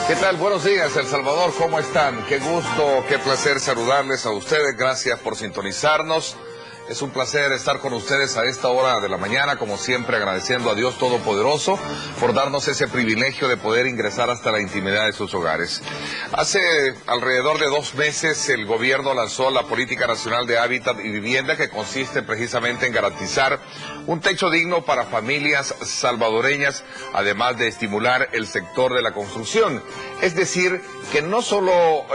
¿Qué tal? Buenos días, El Salvador, ¿cómo están? Qué gusto, qué placer saludarles a ustedes, gracias por sintonizarnos. Es un placer estar con ustedes a esta hora de la mañana, como siempre agradeciendo a Dios Todopoderoso por darnos ese privilegio de poder ingresar hasta la intimidad de sus hogares. Hace alrededor de 2 meses el gobierno lanzó la Política Nacional de Hábitat y Vivienda, que consiste precisamente en garantizar un techo digno para familias salvadoreñas, además de estimular el sector de la construcción. Es decir, que no solo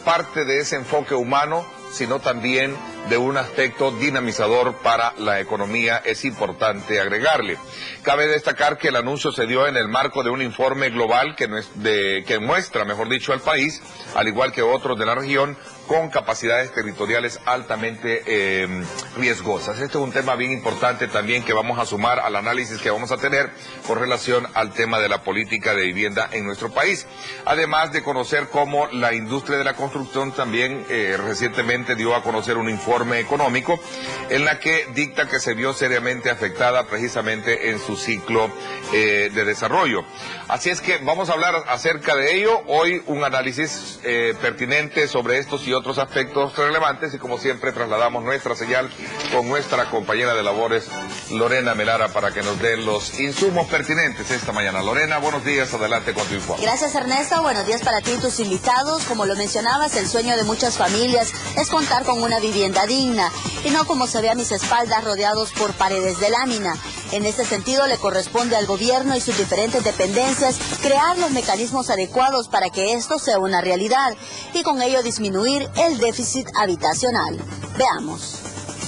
parte de ese enfoque humano, sino también de un aspecto dinamizador para la economía, es importante agregarle. Cabe destacar que el anuncio se dio en el marco de un informe global que muestra, mejor dicho, al país, al igual que otros de la región, con capacidades territoriales altamente riesgosas. Este es un tema bien importante también que vamos a sumar al análisis que vamos a tener con relación al tema de la política de vivienda en nuestro país. Además de conocer cómo la industria de la construcción también recientemente dio a conocer un informe económico en la que dicta que se vio seriamente afectada precisamente en su ciclo de desarrollo. Así es que vamos a hablar acerca de ello. Hoy un análisis pertinente sobre estos y otros aspectos relevantes, y como siempre trasladamos nuestra señal con nuestra compañera de labores, Lorena Melara, para que nos dé los insumos pertinentes esta mañana. Lorena, buenos días, adelante con tu informe. Gracias, Ernesto, buenos días para ti y tus invitados. Como lo mencionabas, el sueño de muchas familias es contar con una vivienda digna, y no como se ve a mis espaldas, rodeados por paredes de lámina. En este sentido, le corresponde al gobierno y sus diferentes dependencias crear los mecanismos adecuados para que esto sea una realidad y con ello disminuir el déficit habitacional. Veamos.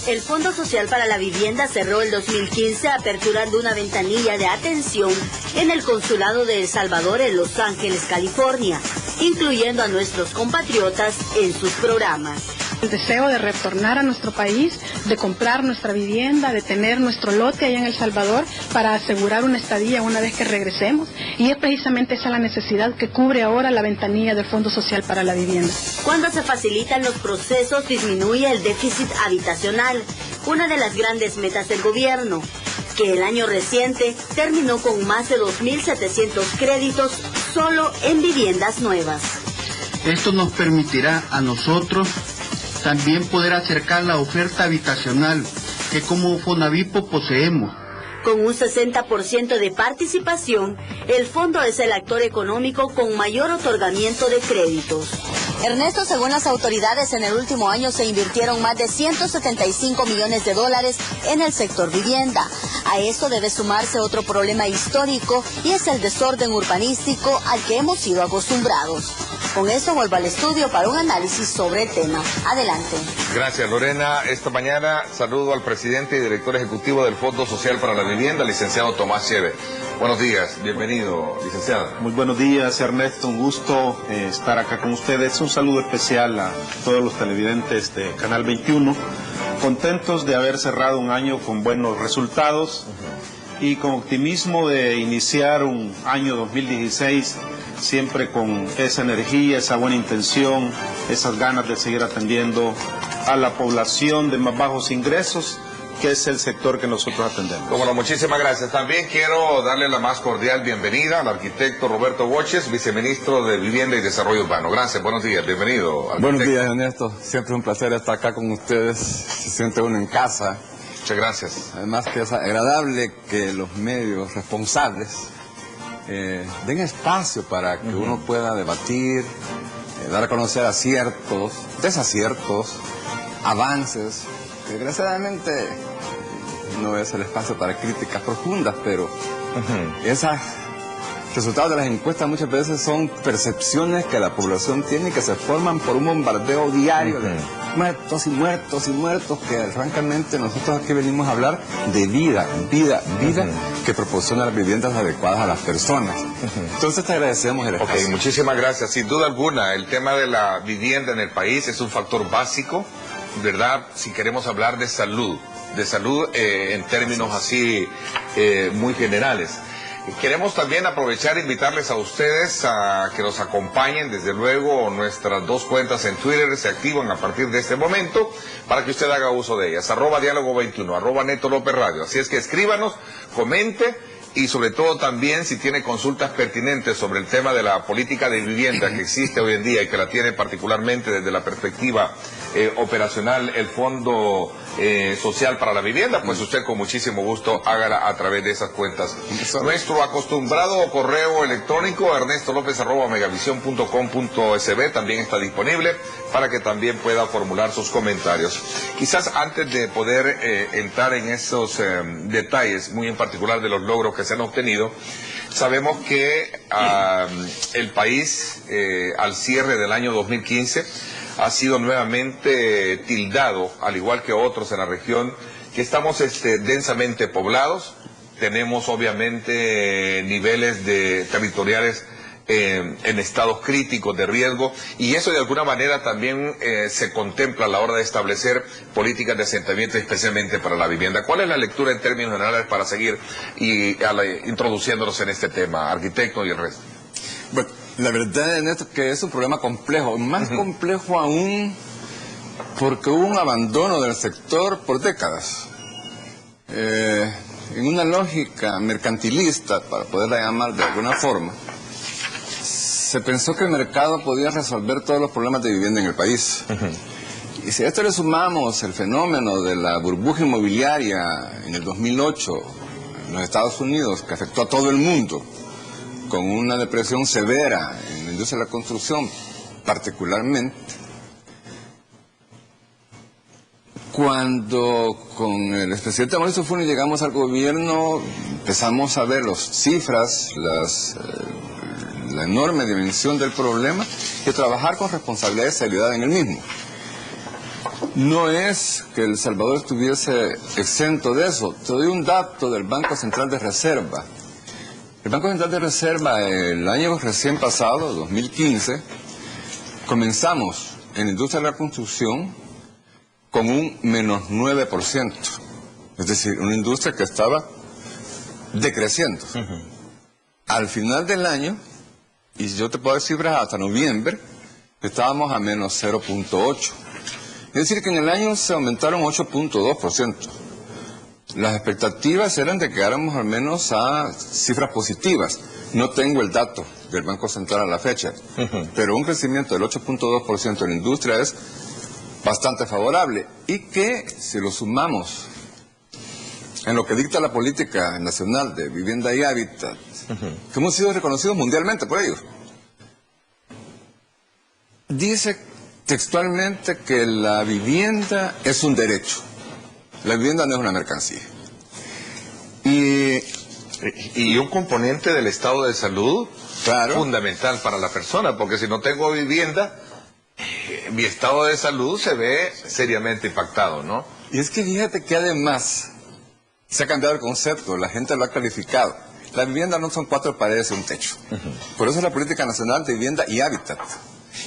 El Fondo Social para la Vivienda cerró el 2015 aperturando una ventanilla de atención en el Consulado de El Salvador en Los Ángeles, California, incluyendo a nuestros compatriotas en sus programas. El deseo de retornar a nuestro país, de comprar nuestra vivienda, de tener nuestro lote allá en El Salvador para asegurar una estadía una vez que regresemos, y es precisamente esa la necesidad que cubre ahora la ventanilla del Fondo Social para la Vivienda. Cuando se facilitan los procesos, disminuye el déficit habitacional, una de las grandes metas del gobierno, que el año reciente terminó con más de 2.700 créditos solo en viviendas nuevas. Esto nos permitirá a nosotros también poder acercar la oferta habitacional que como Fonavipo poseemos. Con un 60% de participación, el fondo es el actor económico con mayor otorgamiento de créditos. Ernesto, según las autoridades, en el último año se invirtieron más de 175 millones de dólares en el sector vivienda. A esto debe sumarse otro problema histórico, y es el desorden urbanístico al que hemos sido acostumbrados. Con esto vuelvo al estudio para un análisis sobre el tema. Adelante. Gracias, Lorena. Esta mañana saludo al presidente y director ejecutivo del Fondo Social para la Vivienda, licenciado Tomás Cheve. Buenos días, bienvenido, licenciado. Muy buenos días, Ernesto, un gusto estar acá con ustedes. Un saludo especial a todos los televidentes de Canal 21. Contentos de haber cerrado un año con buenos resultados y con optimismo de iniciar un año 2016 siempre con esa energía, esa buena intención, esas ganas de seguir atendiendo a la población de más bajos ingresos, que es el sector que nosotros atendemos. Bueno, muchísimas gracias. También quiero darle la más cordial bienvenida al arquitecto Roberto Boches, viceministro de Vivienda y Desarrollo Urbano. Gracias, buenos días, bienvenido. Arquitecto. Buenos días, Ernesto. Siempre un placer estar acá con ustedes. Se siente uno en casa. Muchas gracias. Además que es agradable que los medios responsables den espacio para que uno pueda debatir, dar a conocer aciertos, desaciertos, avances, que desgraciadamente no es el espacio para críticas profundas, pero esos resultados de las encuestas muchas veces son percepciones que la población tiene y que se forman por un bombardeo diario de muertos y muertos y muertos, que francamente nosotros aquí venimos a hablar de vida que proporciona las viviendas adecuadas a las personas. Entonces te agradecemos el espacio. Ok, muchísimas gracias. Sin duda alguna, el tema de la vivienda en el país es un factor básico, ¿verdad? Si queremos hablar de salud en términos así muy generales. Queremos también aprovechar e invitarles a ustedes a que nos acompañen. Desde luego, nuestras 2 cuentas en Twitter se activan a partir de este momento para que usted haga uso de ellas. @diálogo21, @Neto López Radio. Así es que escríbanos, comente y sobre todo también si tiene consultas pertinentes sobre el tema de la política de vivienda que existe hoy en día y que la tiene particularmente desde la perspectiva operacional el Fondo Social para la Vivienda, pues usted con muchísimo gusto hágala a través de esas cuentas. Nuestro acostumbrado correo electrónico ernestolopez@megavision.com.sb también está disponible para que también pueda formular sus comentarios. Quizás antes de poder entrar en esos detalles, muy en particular de los logros que se han obtenido, sabemos que el país al cierre del año 2015 ha sido nuevamente tildado, al igual que otros en la región, que estamos densamente poblados, tenemos obviamente niveles territoriales en estados críticos de riesgo, y eso de alguna manera también se contempla a la hora de establecer políticas de asentamiento especialmente para la vivienda. ¿Cuál es la lectura en términos generales para seguir introduciéndonos en este tema, arquitecto y el resto? Bueno, la verdad es que es un problema complejo, más complejo aún porque hubo un abandono del sector por décadas. En una lógica mercantilista, para poderla llamar de alguna forma, se pensó que el mercado podía resolver todos los problemas de vivienda en el país. Y si a esto le sumamos el fenómeno de la burbuja inmobiliaria en el 2008 en los Estados Unidos, que afectó a todo el mundo, con una depresión severa en la industria de la construcción particularmente, cuando con el expresidente Mauricio Funes llegamos al gobierno, empezamos a ver las cifras, la enorme dimensión del problema y trabajar con responsabilidad y seriedad en el mismo. No es que El Salvador estuviese exento de eso. Te doy un dato del Banco Central de Reserva. El Banco Central de Reserva, el año recién pasado, 2015, comenzamos en la industria de la construcción con un menos 9%. Es decir, una industria que estaba decreciendo. Al final del año, y yo te puedo decir hasta noviembre, estábamos a menos 0.8. Es decir, que en el año se aumentaron 8.2%. Las expectativas eran de que llegáramos al menos a cifras positivas. No tengo el dato del Banco Central a la fecha, pero un crecimiento del 8.2% en la industria es bastante favorable. Y que, si lo sumamos en lo que dicta la política nacional de vivienda y hábitat, que hemos sido reconocidos mundialmente por ellos, dice textualmente que la vivienda es un derecho. La vivienda no es una mercancía. Y un componente del estado de salud, claro, fundamental para la persona, porque si no tengo vivienda, mi estado de salud se ve seriamente impactado, ¿no? Y es que fíjate que además se ha cambiado el concepto, la gente lo ha calificado. La vivienda no son 4 paredes y un techo. Por eso es la política nacional de vivienda y hábitat.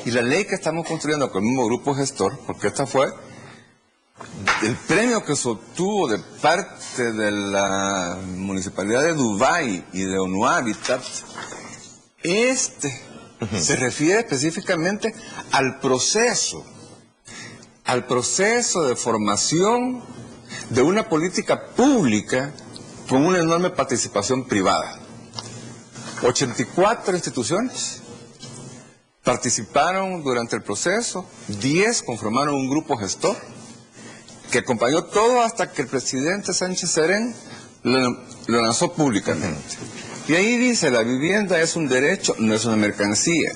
Y la ley que estamos construyendo con el mismo grupo gestor, porque esta fue el premio que se obtuvo de parte de la Municipalidad de Dubái y de ONU Habitat, se refiere específicamente al proceso de formación de una política pública con una enorme participación privada. 84 instituciones participaron durante el proceso, 10 conformaron un grupo gestor que acompañó todo hasta que el presidente Sánchez Serén lo lanzó públicamente. Y ahí dice, la vivienda es un derecho, no es una mercancía.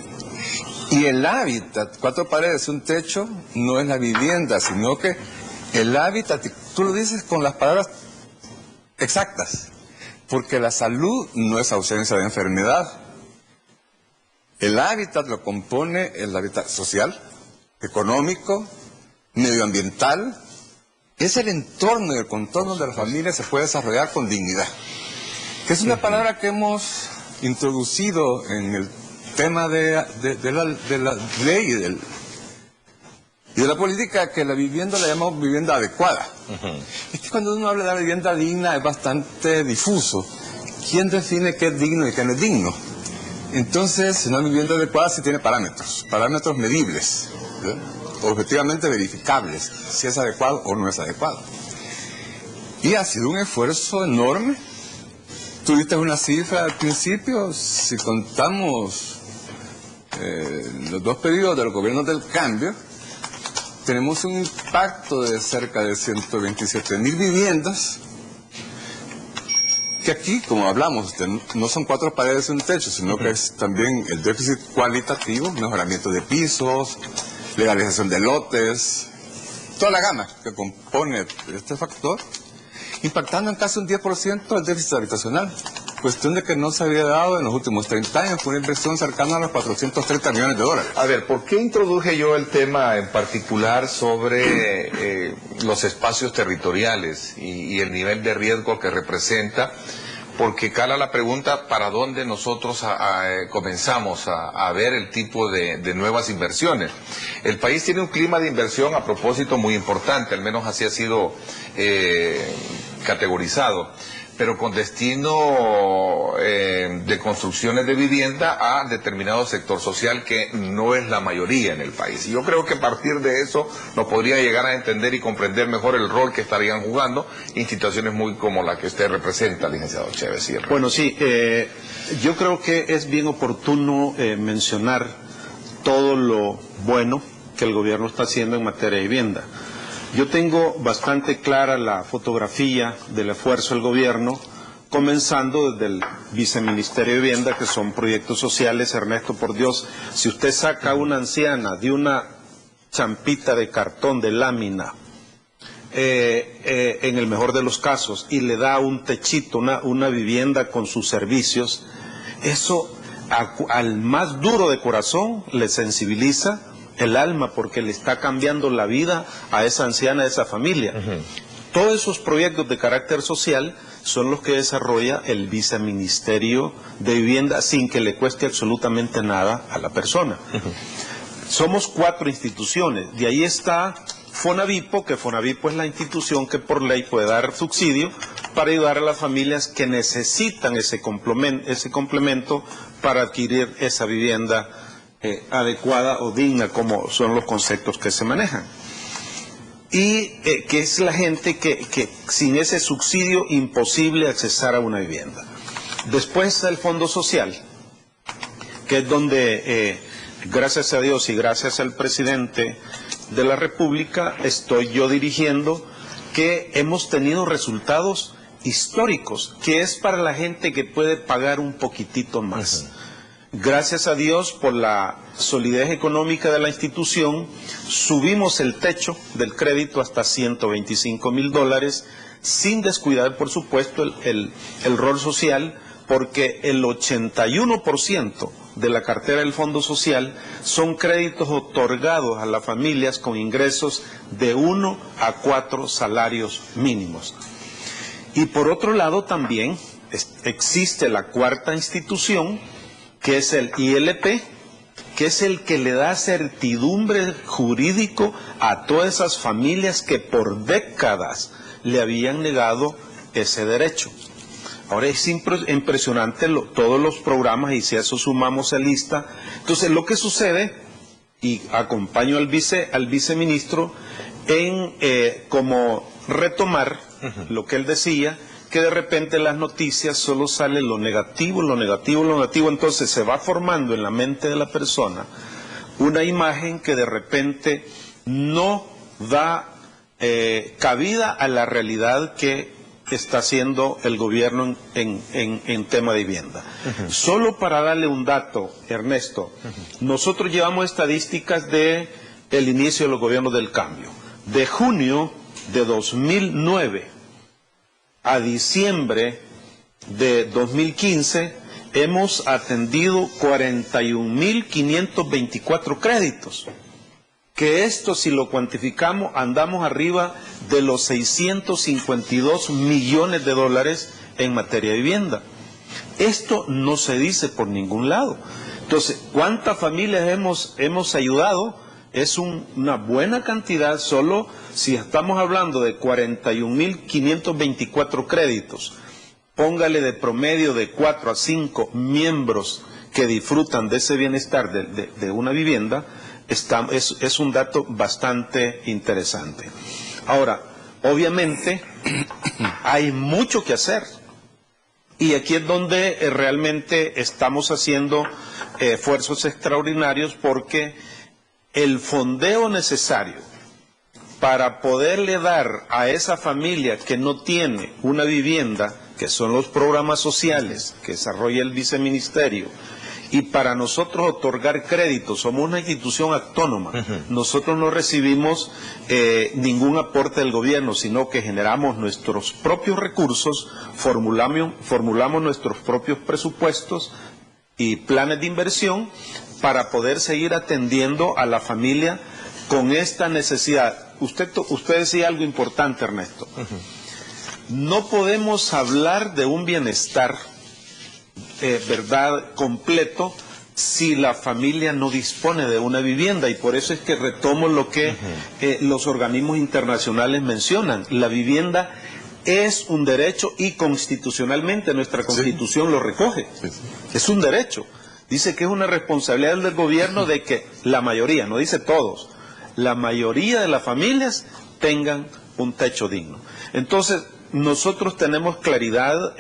Y el hábitat, 4 paredes y un techo, no es la vivienda, sino que el hábitat, tú lo dices con las palabras exactas, porque la salud no es ausencia de enfermedad. El hábitat lo compone el hábitat social, económico, medioambiental. Es el entorno y el contorno de la familia se puede desarrollar con dignidad. Que es una palabra que hemos introducido en el tema de la ley y de la política, que la vivienda la llamamos vivienda adecuada. Es que cuando uno habla de la vivienda digna es bastante difuso. ¿Quién define qué es digno y qué no es digno? Entonces, una vivienda adecuada sí tiene parámetros medibles, objetivamente verificables, si es adecuado o no es adecuado. Y ha sido un esfuerzo enorme Tuviste una cifra al principio, si contamos los 2 periodos del gobierno del cambio, tenemos un impacto de cerca de 127.000 viviendas, que aquí, como hablamos, no son 4 paredes y un techo, sino que es también el déficit cualitativo, mejoramiento de pisos, legalización de lotes, toda la gama que compone este factor, impactando en casi un 10% el déficit habitacional. Cuestión de que no se había dado en los últimos 30 años, fue una inversión cercana a los 430 millones de dólares. A ver, ¿por qué introduje yo el tema en particular sobre los espacios territoriales y el nivel de riesgo que representa? Porque cala la pregunta para dónde nosotros comenzamos a ver el tipo de nuevas inversiones. El país tiene un clima de inversión a propósito muy importante, al menos así ha sido categorizado, pero con destino de construcciones de vivienda a determinado sector social que no es la mayoría en el país. Y yo creo que a partir de eso nos podría llegar a entender y comprender mejor el rol que estarían jugando instituciones muy como la que usted representa, licenciado Chévez Sierra. Bueno, sí, yo creo que es bien oportuno mencionar todo lo bueno que el gobierno está haciendo en materia de vivienda. Yo tengo bastante clara la fotografía del esfuerzo del gobierno, comenzando desde el Viceministerio de Vivienda, que son proyectos sociales. Ernesto, por Dios, si usted saca a una anciana de una champita de cartón, de lámina, en el mejor de los casos, y le da un techito, una vivienda con sus servicios, eso al más duro de corazón le sensibiliza el alma, porque le está cambiando la vida a esa anciana, a esa familia. Todos esos proyectos de carácter social son los que desarrolla el Viceministerio de Vivienda sin que le cueste absolutamente nada a la persona. Somos 4 instituciones, de ahí está Fonavipo, que Fonavipo es la institución que por ley puede dar subsidio para ayudar a las familias que necesitan ese complemento para adquirir esa vivienda adecuada o digna, como son los conceptos que se manejan. Y que es la gente que sin ese subsidio imposible accesar a una vivienda. Después está el Fondo Social, que es donde, gracias a Dios y gracias al presidente de la República, estoy yo dirigiendo, que hemos tenido resultados históricos, que es para la gente que puede pagar un poquitito más. Gracias a Dios, por la solidez económica de la institución, subimos el techo del crédito hasta $125,000, sin descuidar, por supuesto, el rol social, porque el 81% de la cartera del Fondo Social son créditos otorgados a las familias con ingresos de 1 a 4 salarios mínimos. Y por otro lado también existe la 4ª institución, que es el ILP, que es el que le da certidumbre jurídico a todas esas familias que por décadas le habían negado ese derecho. Ahora es impresionante todos los programas, y si a eso sumamos el lista. Entonces lo que sucede, y acompaño al viceministro en como retomar lo que él decía, que de repente en las noticias solo sale lo negativo, entonces se va formando en la mente de la persona una imagen que de repente no da cabida a la realidad que está haciendo el gobierno en tema de vivienda. Solo para darle un dato, Ernesto, nosotros llevamos estadísticas de el inicio de los gobiernos del cambio. De junio de 2009 a diciembre de 2015 hemos atendido 41.524 créditos, que esto, si lo cuantificamos, andamos arriba de los 652 millones de dólares en materia de vivienda. Esto no se dice por ningún lado. Entonces, ¿cuántas familias hemos ayudado? Es una buena cantidad. Solo si estamos hablando de 41.524 créditos, póngale de promedio de 4 a 5 miembros que disfrutan de ese bienestar de una vivienda, es un dato bastante interesante. Ahora, obviamente, hay mucho que hacer. Y aquí es donde realmente estamos haciendo esfuerzos extraordinarios, porque el fondeo necesario para poderle dar a esa familia que no tiene una vivienda, que son los programas sociales que desarrolla el viceministerio, y para nosotros otorgar crédito, somos una institución autónoma. Nosotros no recibimos ningún aporte del gobierno, sino que generamos nuestros propios recursos, formulamos nuestros propios presupuestos y planes de inversión para poder seguir atendiendo a la familia con esta necesidad. Usted decía algo importante, Ernesto. No podemos hablar de un bienestar verdad, completo, si la familia no dispone de una vivienda, y por eso es que retomo lo que los organismos internacionales mencionan. La vivienda es un derecho, y constitucionalmente nuestra Constitución lo recoge. Es un derecho. Dice que es una responsabilidad del gobierno de que la mayoría, no dice todos, la mayoría de las familias tengan un techo digno. Entonces, nosotros tenemos claridad,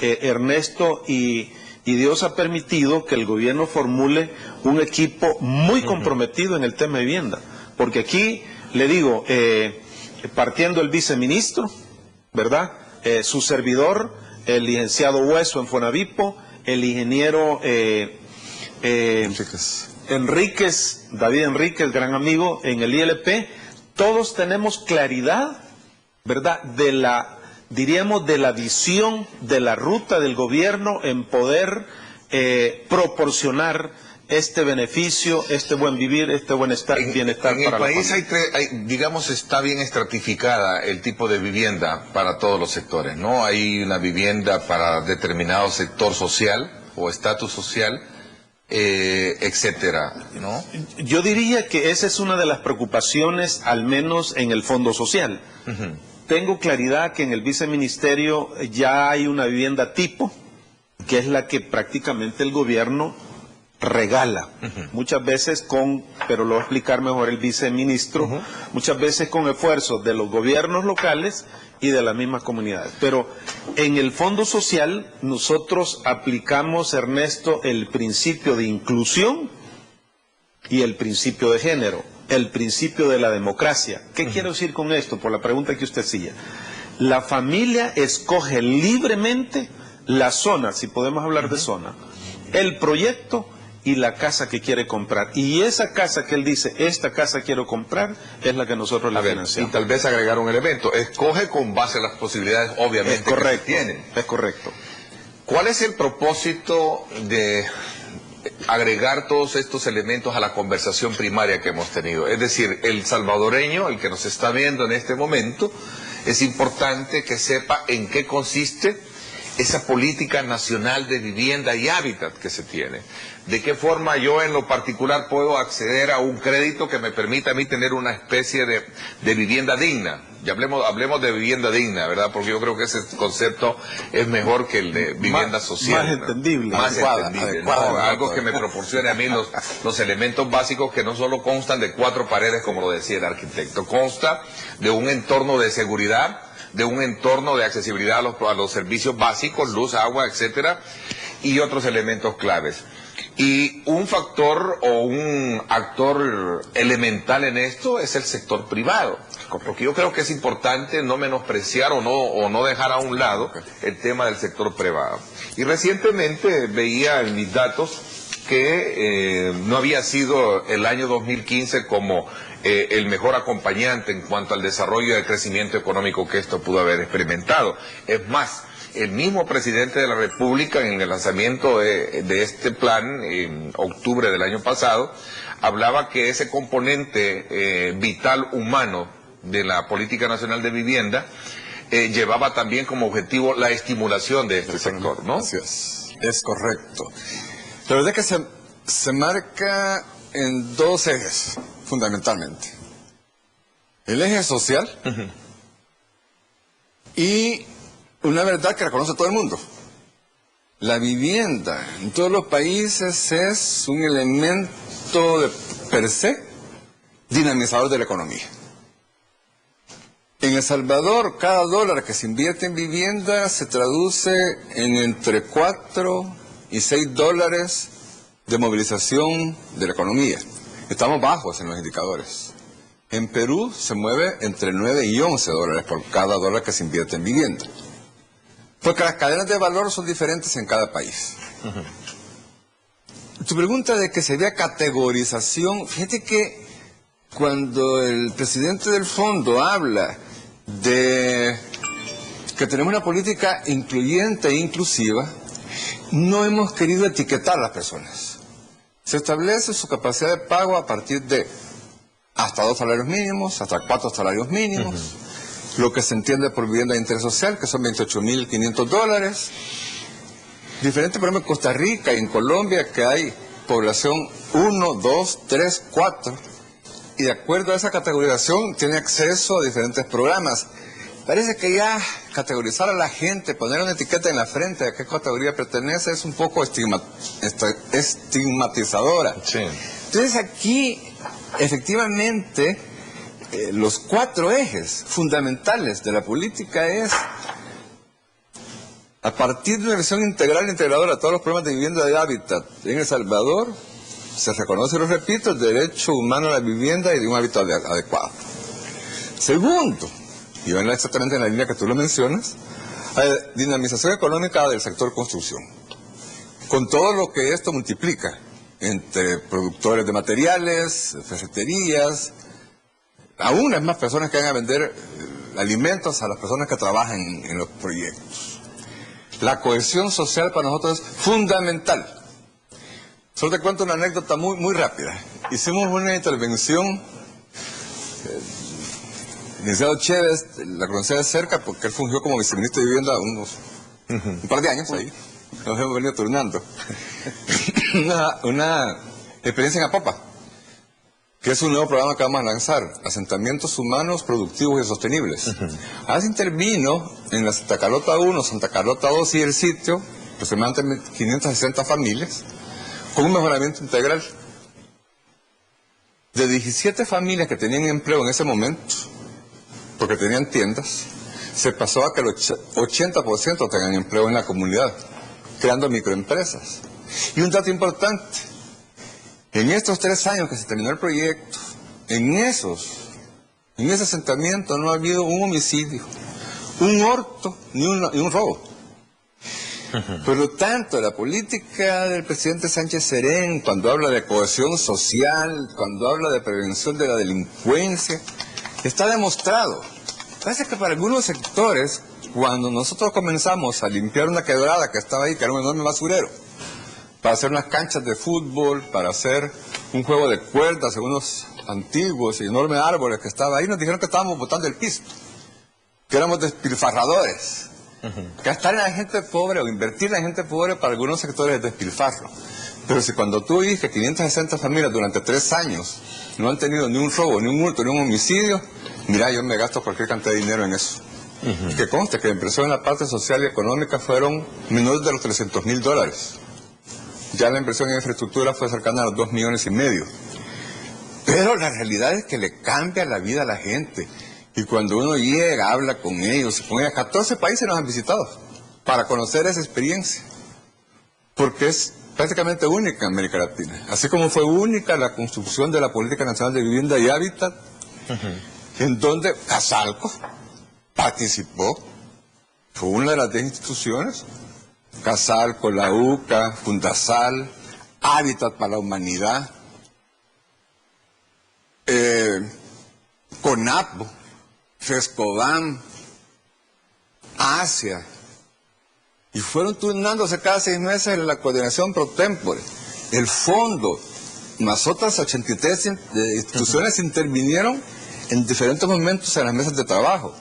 Ernesto, y Dios ha permitido que el gobierno formule un equipo muy comprometido en el tema de vivienda, porque aquí, le digo, partiendo el viceministro, ¿verdad? Su servidor, el licenciado Hueso en Fonavipo, el ingeniero Enríquez, David Enríquez, gran amigo en el ILP, todos tenemos claridad, ¿verdad?, diríamos, de la visión, de la ruta del gobierno en poder proporcionar este beneficio, este buen vivir, este bienestar para la familia. En el país digamos, está bien estratificada el tipo de vivienda para todos los sectores, ¿no? Hay una vivienda para determinado sector social o estatus social, etcétera, ¿no? Yo diría que esa es una de las preocupaciones, al menos en el Fondo Social. Tengo claridad que en el viceministerio ya hay una vivienda tipo, que es la que prácticamente el gobierno regala, muchas veces pero lo va a explicar mejor el viceministro, muchas veces con esfuerzos de los gobiernos locales y de las mismas comunidades. Pero en el Fondo Social nosotros aplicamos, Ernesto, el principio de inclusión y el principio de género, el principio de la democracia. ¿Qué quiero decir con esto? Por la pregunta que usted hacía. La familia escoge libremente la zona, si podemos hablar de zona, el proyecto y la casa que quiere comprar. Y esa casa que él dice, esta casa quiero comprar, es la que nosotros le financiamos. Y tal vez agregar un elemento, escoge con base a las posibilidades, obviamente, que se tienen. Es correcto. ¿Cuál es el propósito de agregar todos estos elementos a la conversación primaria que hemos tenido? Es decir, el salvadoreño, el que nos está viendo en este momento, es importante que sepa en qué consiste esa política nacional de vivienda y hábitat que se tiene. ¿De qué forma yo en lo particular puedo acceder a un crédito que me permita a mí tener una especie de vivienda digna? Ya hablemos de vivienda digna, ¿verdad? Porque yo creo que ese concepto es mejor que el de vivienda social. Más entendible. Más entendible, ¿no? Algo que me proporcione a mí los elementos básicos, que no solo constan de 4 paredes, como lo decía el arquitecto, consta de un entorno de seguridad, de un entorno de accesibilidad a los servicios básicos, luz, agua, etcétera, y otros elementos claves. Y un factor o un actor elemental en esto es el sector privado, porque yo creo que es importante no menospreciar o no dejar a un lado el tema del sector privado. Y recientemente veía en mis datos que no había sido el año 2015 como el mejor acompañante en cuanto al desarrollo y al crecimiento económico que esto pudo haber experimentado. Es más, el mismo presidente de la República, en el lanzamiento de este plan en octubre del año pasado, hablaba que ese componente vital humano de la Política Nacional de Vivienda llevaba también como objetivo la estimulación de este sector, ¿no? Así es correcto. La verdad es que se marca en 2 ejes, fundamentalmente. El eje social y una verdad que reconoce todo el mundo. La vivienda en todos los países es un elemento per se dinamizador de la economía. En El Salvador, cada dólar que se invierte en vivienda se traduce en entre 4 y 6 dólares de movilización de la economía. Estamos bajos en los indicadores. En Perú se mueve entre 9 y 11 dólares por cada dólar que se invierte en vivienda. Porque las cadenas de valor son diferentes en cada país. Tu pregunta de que se vea categorización, fíjate que cuando el presidente del fondo habla de que tenemos una política incluyente e inclusiva, no hemos querido etiquetar a las personas. Se establece su capacidad de pago a partir de hasta 2 salarios mínimos, hasta 4 salarios mínimos, lo que se entiende por vivienda de interés social, que son 28.500 dólares. Diferente, por ejemplo, en Costa Rica y en Colombia, que hay población 1, 2, 3, 4, y de acuerdo a esa categorización tiene acceso a diferentes programas. Parece que ya categorizar a la gente, poner una etiqueta en la frente de a qué categoría pertenece es un poco estigmatizadora. Sí. Entonces aquí, efectivamente, los 4 ejes fundamentales de la política es, a partir de una visión integral e integradora de todos los problemas de vivienda y hábitat en El Salvador, se reconoce, lo repito, el derecho humano a la vivienda y de un hábitat adecuado. Segundo, y va exactamente en la línea que tú lo mencionas, dinamización económica del sector construcción. Con todo lo que esto multiplica entre productores de materiales, ferreterías, aún las más personas que van a vender alimentos a las personas que trabajan en los proyectos. La cohesión social para nosotros es fundamental. Solo te cuento una anécdota muy rápida. Hicimos una intervención, el licenciado Chévez la conocía de cerca porque él fungió como viceministro de vivienda un par de años ahí. Nos hemos venido turnando. una experiencia en Apopa, que es un nuevo programa que vamos a lanzar, asentamientos humanos, productivos y sostenibles. Se intervino en la Santa Carlota 1, Santa Carlota 2 y el sitio, aproximadamente 560 familias, con un mejoramiento integral. De 17 familias que tenían empleo en ese momento, porque tenían tiendas, se pasó a que el 80% tengan empleo en la comunidad, creando microempresas. Y un dato importante, en estos 3 años que se terminó el proyecto, en ese asentamiento no ha habido un homicidio, un hurto, ni un robo. Por lo tanto, la política del presidente Sánchez Serén, cuando habla de cohesión social, cuando habla de prevención de la delincuencia, está demostrado. Parece que para algunos sectores, cuando nosotros comenzamos a limpiar una quebrada que estaba ahí, que era un enorme basurero, para hacer unas canchas de fútbol, para hacer un juego de cuerdas en unos antiguos y enormes árboles que estaban ahí, nos dijeron que estábamos botando el pisto, que éramos despilfarradores. Gastar en la gente pobre o invertir en la gente pobre para algunos sectores es despilfarro. Pero si cuando tú dices que 560 familias durante 3 años no han tenido ni un robo, ni un hurto, ni un homicidio, mira, yo me gasto cualquier cantidad de dinero en eso. Y que conste que la inversión en la parte social y económica fueron menores de los $300,000. Ya la inversión en infraestructura fue cercana a los 2,5 millones. Pero la realidad es que le cambia la vida a la gente. Y cuando uno llega, habla con ellos, 14 países nos han visitado para conocer esa experiencia. Porque es prácticamente única en América Latina. Así como fue única la construcción de la Política Nacional de Vivienda y Hábitat, en donde Casalco participó, fue una de las 10 instituciones, Casalco, la UCA, Fundasal, Hábitat para la Humanidad, CONAPO, FESCOBAN, Asia, y fueron turnándose cada 6 meses en la coordinación pro tempore. El fondo, más otras 83 instituciones intervinieron en diferentes momentos en las mesas de trabajo.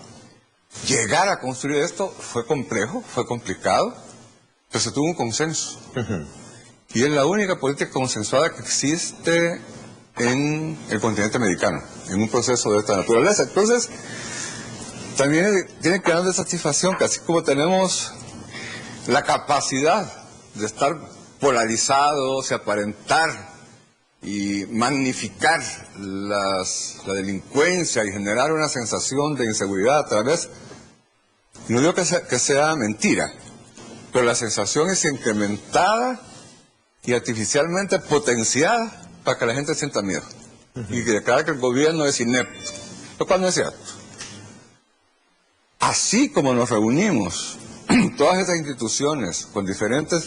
Llegar a construir esto fue complejo, fue complicado, pero se tuvo un consenso. Y es la única política consensuada que existe en el continente americano, en un proceso de esta naturaleza. Entonces, también tiene que dar de satisfacción que así como tenemos la capacidad de estar polarizados y aparentar y magnificar la delincuencia y generar una sensación de inseguridad a través, no digo que sea mentira, pero la sensación es incrementada y artificialmente potenciada para que la gente sienta miedo y que declara que el gobierno es inepto, lo cual no es cierto. Así como nos reunimos todas estas instituciones con diferentes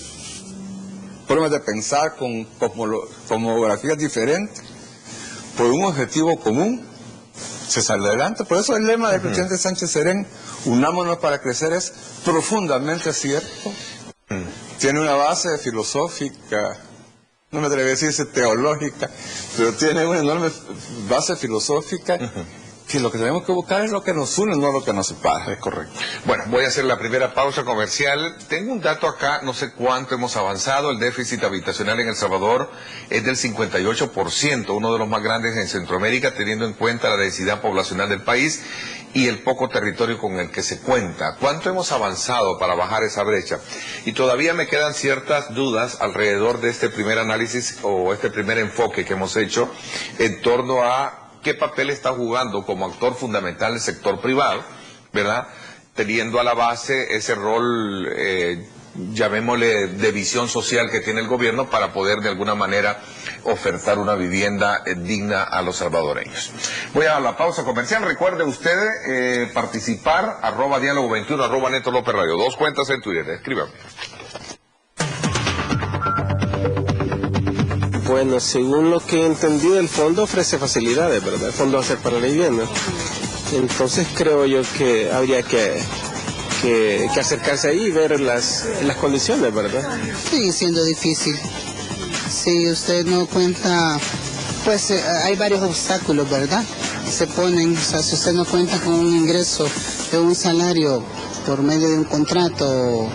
formas de pensar, con cosmografías diferentes, por un objetivo común, se sale adelante. Por eso el lema del presidente Sánchez Serén, unámonos para crecer, es profundamente cierto. Tiene una base filosófica, no me atrevo a decirse teológica, pero tiene una enorme base filosófica, que lo que tenemos que buscar es lo que nos une, no lo que nos separa. Es correcto. Bueno, voy a hacer la primera pausa comercial. Tengo un dato acá, no sé cuánto hemos avanzado. El déficit habitacional en El Salvador es del 58%, uno de los más grandes en Centroamérica, teniendo en cuenta la densidad poblacional del país y el poco territorio con el que se cuenta. ¿Cuánto hemos avanzado para bajar esa brecha? Y todavía me quedan ciertas dudas alrededor de este primer análisis o este primer enfoque que hemos hecho en torno a qué papel está jugando como actor fundamental el sector privado, ¿verdad? Teniendo a la base ese rol, llamémosle, de visión social que tiene el gobierno para poder de alguna manera ofertar una vivienda digna a los salvadoreños. Voy a la pausa comercial. Recuerde usted participar, @diálogo21, @Neto López Radio. 2 cuentas en Twitter, escríbame. Bueno, según lo que he entendido, el fondo ofrece facilidades, ¿verdad? El fondo va a ser para la vivienda. Entonces creo yo que habría que acercarse ahí y ver las condiciones, ¿verdad? Sigue siendo difícil. Si usted no cuenta, pues hay varios obstáculos, ¿verdad? Se ponen, o sea, si usted no cuenta con un ingreso de un salario por medio de un contrato o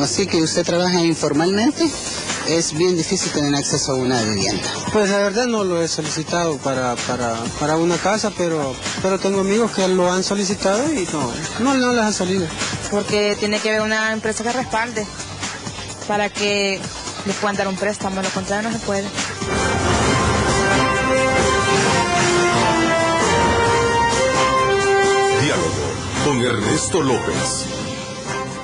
así que usted trabaja informalmente, es bien difícil tener acceso a una vivienda. Pues la verdad no lo he solicitado para una casa, pero tengo amigos que lo han solicitado y no les ha salido. Porque tiene que haber una empresa que respalde para que les puedan dar un préstamo, lo contrario no se puede. Diálogo con Ernesto López.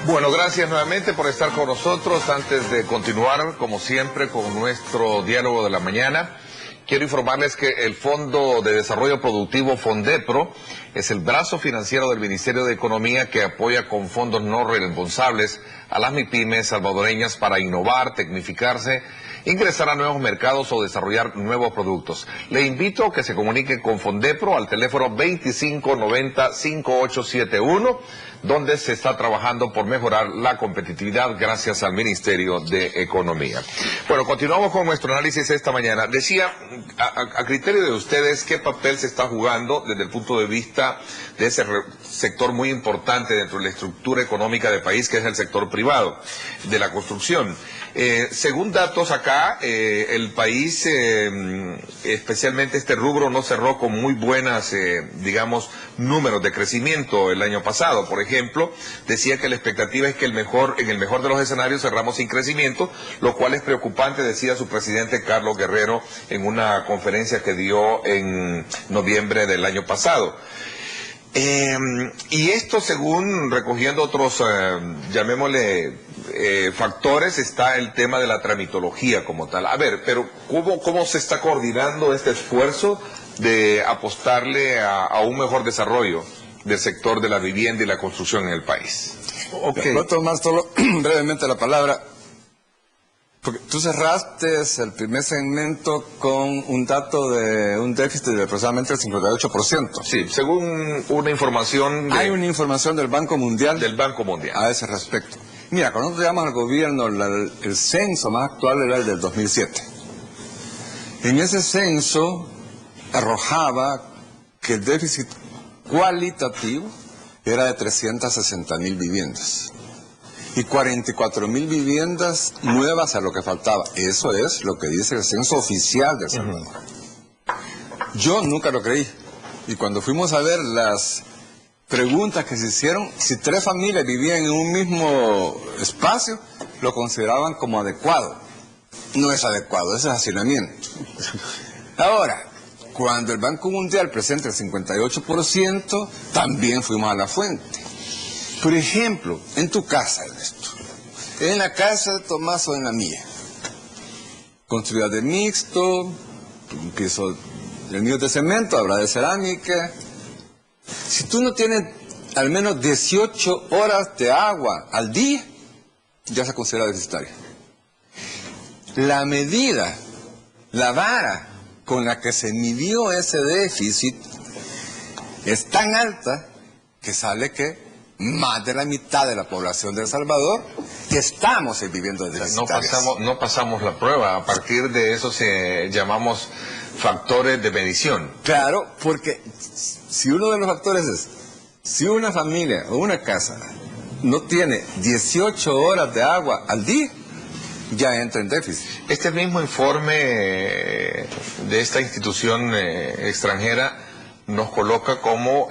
Bueno, gracias nuevamente por estar con nosotros. Antes de continuar, como siempre, con nuestro diálogo de la mañana, quiero informarles que el Fondo de Desarrollo Productivo, FONDEPRO, es el brazo financiero del Ministerio de Economía que apoya con fondos no reembolsables a las MIPYMES salvadoreñas para innovar, tecnificarse, ingresar a nuevos mercados o desarrollar nuevos productos. Le invito a que se comunique con FONDEPRO al teléfono 2590-5871, donde se está trabajando por mejorar la competitividad gracias al Ministerio de Economía. Bueno, continuamos con nuestro análisis esta mañana. Decía, a criterio de ustedes, ¿qué papel se está jugando desde el punto de vista de ese sector muy importante dentro de la estructura económica del país, que es el sector privado, de la construcción? Según datos acá, el país, especialmente este rubro, no cerró con muy buenas, digamos, números de crecimiento el año pasado. Por ejemplo, decía que la expectativa es que en el mejor de los escenarios cerramos sin crecimiento, lo cual es preocupante, decía su presidente Carlos Guerrero en una conferencia que dio en noviembre del año pasado. Y esto, según recogiendo otros, llamémosle, factores, está el tema de la tramitología como tal. A ver, pero ¿cómo se está coordinando este esfuerzo de apostarle a un mejor desarrollo del sector de la vivienda y la construcción en el país? Voy a tomar solo brevemente la palabra, porque tú cerraste el primer segmento con un dato de un déficit de aproximadamente el 58%. Sí, según una información... Hay una información del Banco Mundial. Del Banco Mundial. A ese respecto. Mira, cuando nosotros llamamos al gobierno, el censo más actual era el del 2007. En ese censo arrojaba que el déficit cualitativo era de 360,000 viviendas. Y 44,000 viviendas nuevas a lo que faltaba. Eso es lo que dice el censo oficial de El Salvador. Yo nunca lo creí. Y cuando fuimos a ver las preguntas que se hicieron, si 3 familias vivían en un mismo espacio, lo consideraban como adecuado. no es adecuado, ese es hacinamiento. Ahora, cuando el Banco Mundial presenta el 58%, también fuimos a la fuente. Por ejemplo, en tu casa, Ernesto, en la casa de Tomás o en la mía, construida de mixto, un piso, el mío de cemento, habrá de cerámica. Si tú no tienes al menos 18 horas de agua al día, ya se considera deficitario. La medida, la vara con la que se midió ese déficit es tan alta que sale que más de la mitad de la población de El Salvador estamos viviendo deficitarios. No pasamos la prueba. A partir de eso llamamos factores de medición. Claro, porque si uno de los factores es, si una familia o una casa no tiene 18 horas de agua al día, ya entra en déficit. Este mismo informe de esta institución extranjera nos coloca como,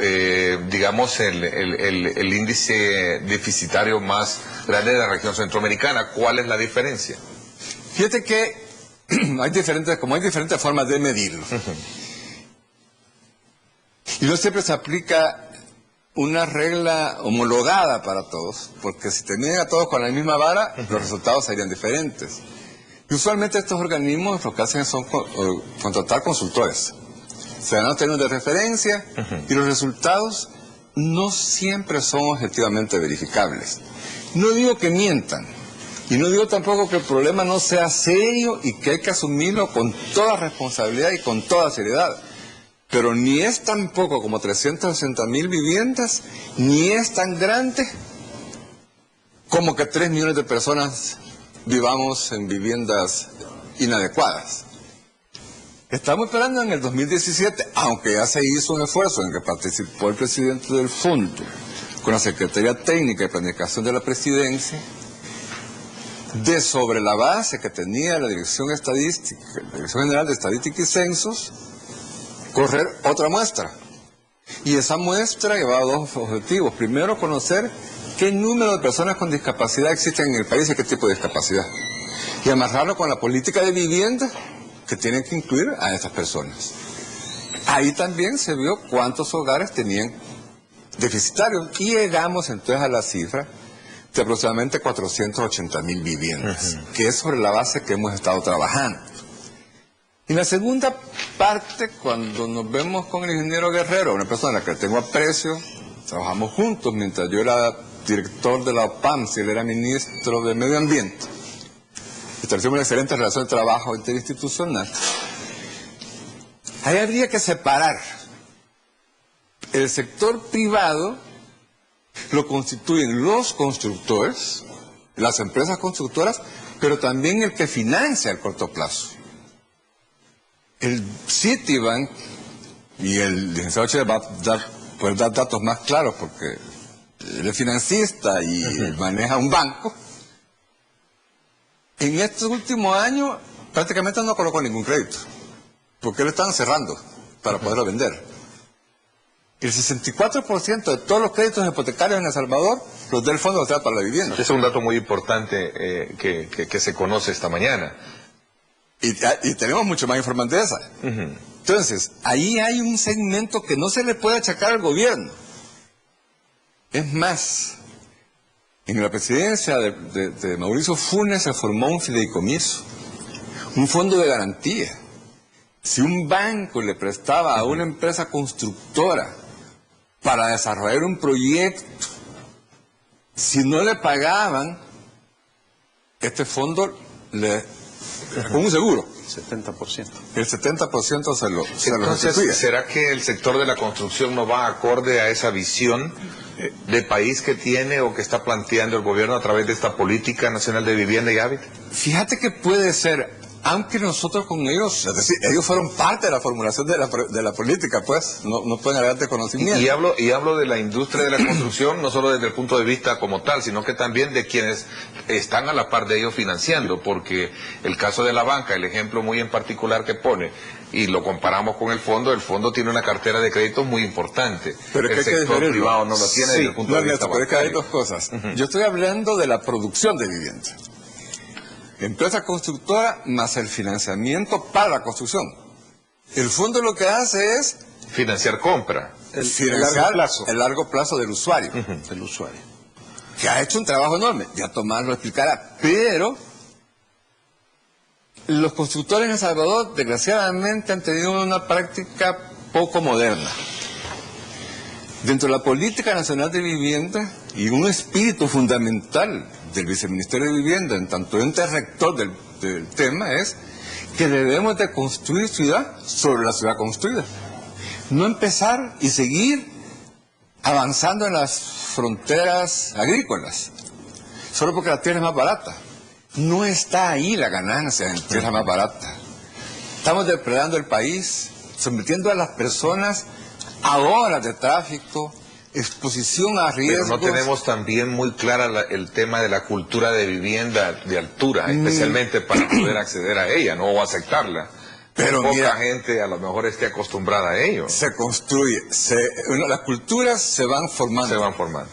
digamos, el índice deficitario más grande de la región centroamericana. ¿Cuál es la diferencia? Fíjate que hay diferentes formas de medirlo. Y no siempre se aplica una regla homologada para todos, porque si te miden a todos con la misma vara, los resultados serían diferentes. Y usualmente estos organismos lo que hacen son contratar consultores. Se dan términos de referencia y los resultados no siempre son objetivamente verificables. No digo que mientan, y no digo tampoco que el problema no sea serio y que hay que asumirlo con toda responsabilidad y con toda seriedad. Pero ni es tan poco como 360,000 viviendas, ni es tan grande como que 3 millones de personas vivamos en viviendas inadecuadas. Estamos esperando en el 2017, aunque ya se hizo un esfuerzo en que participó el presidente del fondo, con la Secretaría Técnica de Planificación de la Presidencia, de sobre la base que tenía la Dirección General de Estadística y Censos, correr otra muestra. Y esa muestra llevaba dos objetivos. Primero, conocer qué número de personas con discapacidad existen en el país y qué tipo de discapacidad. Y amarrarlo con la política de vivienda que tienen que incluir a estas personas. Ahí también se vio cuántos hogares tenían deficitarios. Y llegamos entonces a la cifra de aproximadamente 480,000 viviendas, que es sobre la base que hemos estado trabajando. En la segunda parte, cuando nos vemos con el ingeniero Guerrero, una persona a la que tengo aprecio, trabajamos juntos mientras yo era director de la OPAM, si él era ministro de Medio Ambiente. Establecimos una excelente relación de trabajo interinstitucional. Ahí habría que separar. El sector privado lo constituyen los constructores, las empresas constructoras, pero también el que financia a corto plazo. El Citibank, y el licenciado Che va a poder dar datos más claros porque él es financista y maneja un banco. En estos últimos años prácticamente no colocó ningún crédito, porque lo están cerrando para poderlo vender. El 64% de todos los créditos hipotecarios en El Salvador los del Fondo Social para la Vivienda. Ese es un dato muy importante que se conoce esta mañana. Y tenemos mucho más información de esa. Entonces, ahí hay un segmento que no se le puede achacar al gobierno. Es más, en la presidencia de Mauricio Funes se formó un fideicomiso, un fondo de garantía. Si un banco le prestaba a una empresa constructora para desarrollar un proyecto, si no le pagaban, este fondo con un seguro. 70%. El 70% se lo Entonces, restituye. ¿será que el sector de la construcción no va acorde a esa visión de país que tiene o que está planteando el gobierno a través de esta política nacional de vivienda y hábitat? Fíjate que puede ser, aunque nosotros con ellos, es decir, ellos fueron parte de la formulación de la política, pues, no pueden hablar de conocimiento. Y hablo de la industria de la construcción, no solo desde el punto de vista como tal, sino que también de quienes están a la par de ellos financiando, porque el caso de la banca, el ejemplo muy en particular que pone, y lo comparamos con el fondo tiene una cartera de créditos muy importante. Pero el sector privado no lo tiene desde el punto de vista bancario. Hay bancario. dos cosas. Yo estoy hablando de la producción de vivienda. empresa constructora más el financiamiento para la construcción. El fondo lo que hace es financiar compra. El largo plazo del usuario. Del usuario. Que ha hecho un trabajo enorme, ya Tomás lo explicará, pero los constructores en El Salvador desgraciadamente han tenido una práctica poco moderna. Dentro de la Política Nacional de Vivienda y un espíritu fundamental del Viceministerio de Vivienda, en tanto ente rector del tema, es que debemos de construir ciudad sobre la ciudad construida. No empezar y seguir avanzando en las fronteras agrícolas, solo porque la tierra es más barata. No está ahí la ganancia en tierra más barata. Estamos depredando el país, sometiendo a las personas a horas de tráfico, exposición a riesgos. Pero no tenemos también muy clara el tema de la cultura de vivienda de altura, especialmente para poder acceder a ella, ¿no? O aceptarla. Pero poca gente a lo mejor esté acostumbrada a ello. Se construye, las culturas se van formando. Se van formando.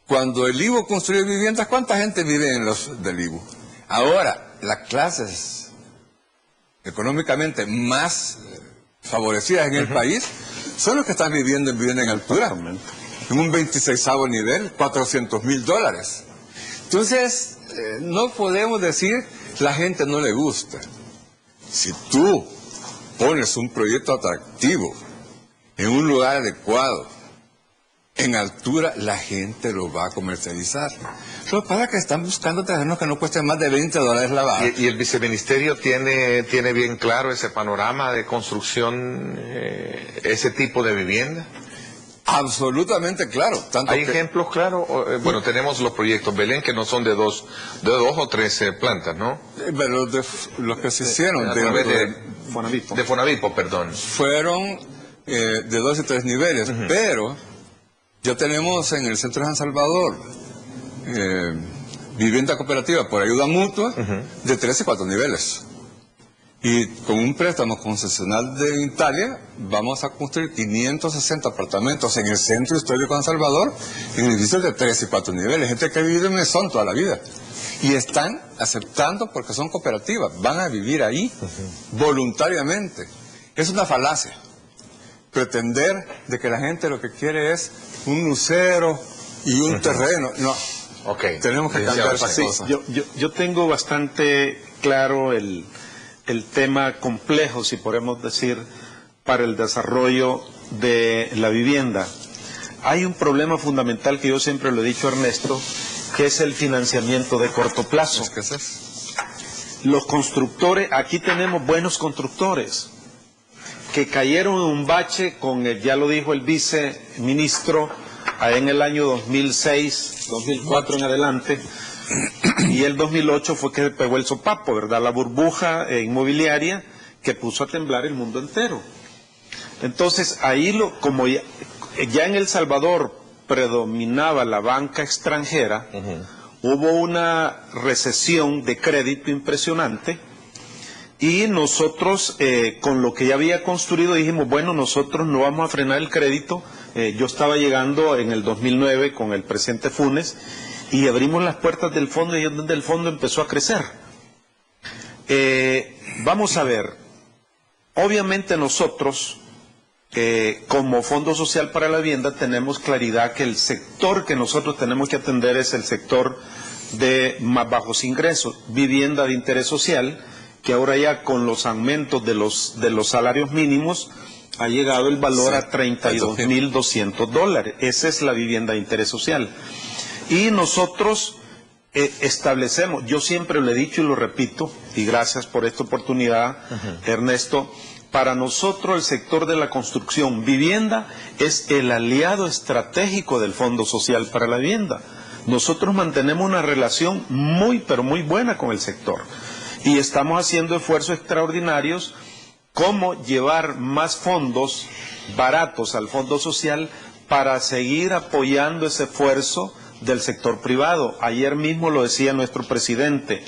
Cuando el IVU construye viviendas, ¿cuánta gente vive en los del IVU? Ahora, las clases económicamente más favorecidas en el país son los que están viviendo en vivienda en altura, en un 26º nivel, $400,000. Entonces, no podemos decir la gente no le gusta. Si tú pones un proyecto atractivo en un lugar adecuado, en altura, la gente lo va a comercializar. Lo que pasa es que están buscando terrenos que no cuesten más de $20 la barra. ¿Y el viceministerio tiene bien claro ese panorama de construcción, ese tipo de vivienda? Absolutamente claro. ¿Hay ejemplos claros? Bueno, tenemos los proyectos Belén, que no son de dos o tres plantas, ¿no? Pero los que se hicieron de Fonavipo. De Fonavipo, perdón. Fueron de 2 y 3 niveles, pero ya tenemos en el centro de San Salvador vivienda cooperativa por ayuda mutua de 3 y 4 niveles. Y con un préstamo concesional de Italia vamos a construir 560 apartamentos en el centro histórico de San Salvador, en edificios de 3 y 4 niveles. Gente que ha vivido en mesón toda la vida. Y están aceptando porque son cooperativas, van a vivir ahí voluntariamente. Es una falacia pretender de que la gente lo que quiere es un lucero y un terreno. No, tenemos que cambiar esas cosas. Yo tengo bastante claro el tema complejo, si podemos decir, para el desarrollo de la vivienda. Hay un problema fundamental que yo siempre lo he dicho a Ernesto, que es el financiamiento de corto plazo. ¿Qué es eso? Los constructores, aquí tenemos buenos constructores, que cayeron en un bache con, ya lo dijo el viceministro, en el año 2006, 2004 en adelante, y el 2008 fue que pegó el sopapo, ¿verdad? La burbuja inmobiliaria que puso a temblar el mundo entero. Entonces, ahí, como ya en El Salvador predominaba la banca extranjera, hubo una recesión de crédito impresionante, y nosotros, con lo que ya había construido, dijimos, bueno, nosotros no vamos a frenar el crédito. Yo estaba llegando en el 2009 con el presidente Funes, y abrimos las puertas del fondo, y es donde el fondo empezó a crecer. Vamos a ver, obviamente nosotros, como Fondo Social para la Vivienda, tenemos claridad que el sector que nosotros tenemos que atender es el sector de más bajos ingresos, vivienda de interés social, que ahora ya con los aumentos de los salarios mínimos ha llegado el valor a $32,200. Esa es la vivienda de interés social. Y nosotros establecemos, yo siempre lo he dicho y lo repito, y gracias por esta oportunidad, Ernesto, para nosotros el sector de la construcción vivienda es el aliado estratégico del Fondo Social para la Vivienda. Nosotros mantenemos una relación muy, pero muy buena con el sector. Y estamos haciendo esfuerzos extraordinarios como llevar más fondos baratos al Fondo Social para seguir apoyando ese esfuerzo del sector privado. Ayer mismo lo decía nuestro presidente,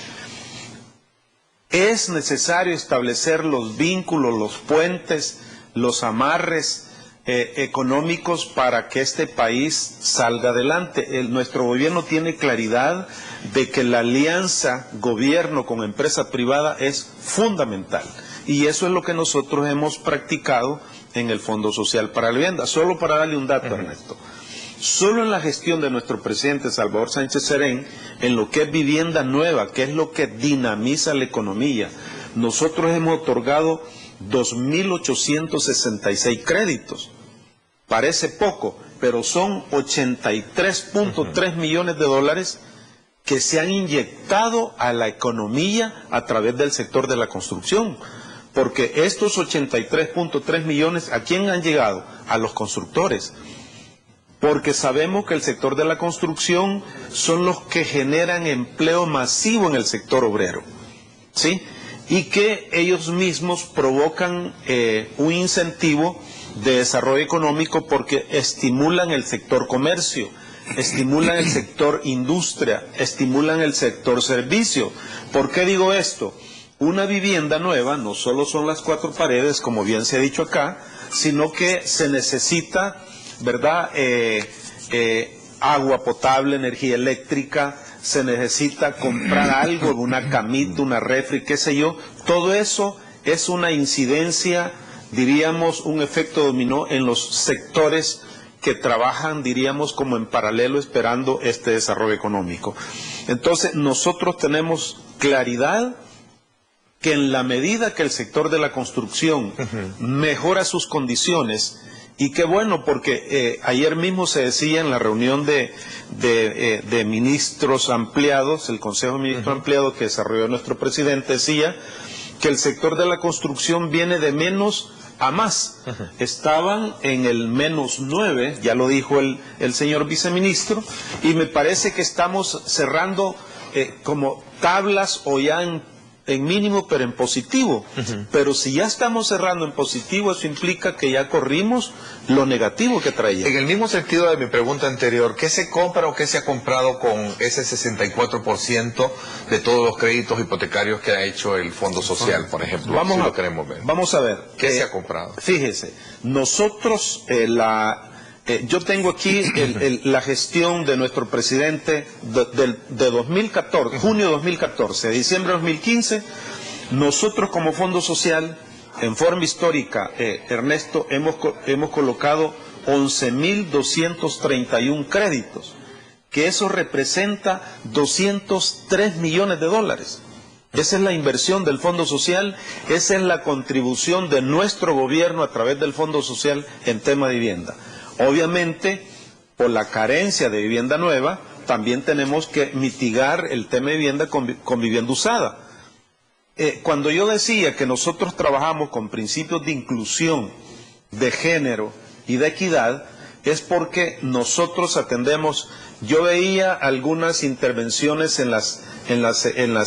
es necesario establecer los vínculos, los puentes, los amarres económicos para que este país salga adelante. Nuestro gobierno tiene claridad de que la alianza gobierno con empresa privada es fundamental. Y eso es lo que nosotros hemos practicado en el Fondo Social para la Vivienda. Solo para darle un dato, Ernesto. Solo en la gestión de nuestro presidente Salvador Sánchez Serén, en lo que es vivienda nueva, que es lo que dinamiza la economía, nosotros hemos otorgado 2.866 créditos. Parece poco, pero son 83.3 millones de dólares que se han inyectado a la economía a través del sector de la construcción. Porque estos 83.3 millones, ¿a quién han llegado? A los constructores. Porque sabemos que el sector de la construcción son los que generan empleo masivo en el sector obrero, ¿sí? Y que ellos mismos provocan un incentivo de desarrollo económico porque estimulan el sector comercio, estimulan el sector industria, estimulan el sector servicio. ¿Por qué digo esto? Una vivienda nueva no solo son las 4 paredes, como bien se ha dicho acá, sino que se necesita, ¿verdad?, agua potable, energía eléctrica, se necesita comprar algo, una camita, una refri, qué sé yo. Todo eso es una incidencia, diríamos, un efecto dominó en los sectores que trabajan, diríamos, como en paralelo esperando este desarrollo económico. Entonces, nosotros tenemos claridad que en la medida que el sector de la construcción mejora sus condiciones, y qué bueno, porque ayer mismo se decía en la reunión de ministros ampliados, el Consejo de Ministros Ampliado que desarrolló nuestro presidente, decía que el sector de la construcción viene de menos a más. Estaban en el -9, ya lo dijo el señor viceministro, y me parece que estamos cerrando como tablas o ya en mínimo, pero en positivo. Pero si ya estamos cerrando en positivo, eso implica que ya corrimos lo negativo que traía. En el mismo sentido de mi pregunta anterior, ¿qué se compra o qué se ha comprado con ese 64% de todos los créditos hipotecarios que ha hecho el Fondo Social, por ejemplo? Lo queremos ver. Vamos a ver. ¿Qué se ha comprado? Fíjese, nosotros, yo tengo aquí la gestión de nuestro presidente de 2014, junio de 2014, diciembre de 2015. Nosotros como Fondo Social, en forma histórica, Ernesto, hemos colocado 11.231 créditos, que eso representa 203 millones de dólares. Esa es la inversión del Fondo Social, esa es la contribución de nuestro gobierno a través del Fondo Social en tema de vivienda. Obviamente, por la carencia de vivienda nueva, también tenemos que mitigar el tema de vivienda con vivienda usada. Cuando yo decía que nosotros trabajamos con principios de inclusión, de género y de equidad, es porque nosotros atendemos. Yo veía algunas intervenciones en las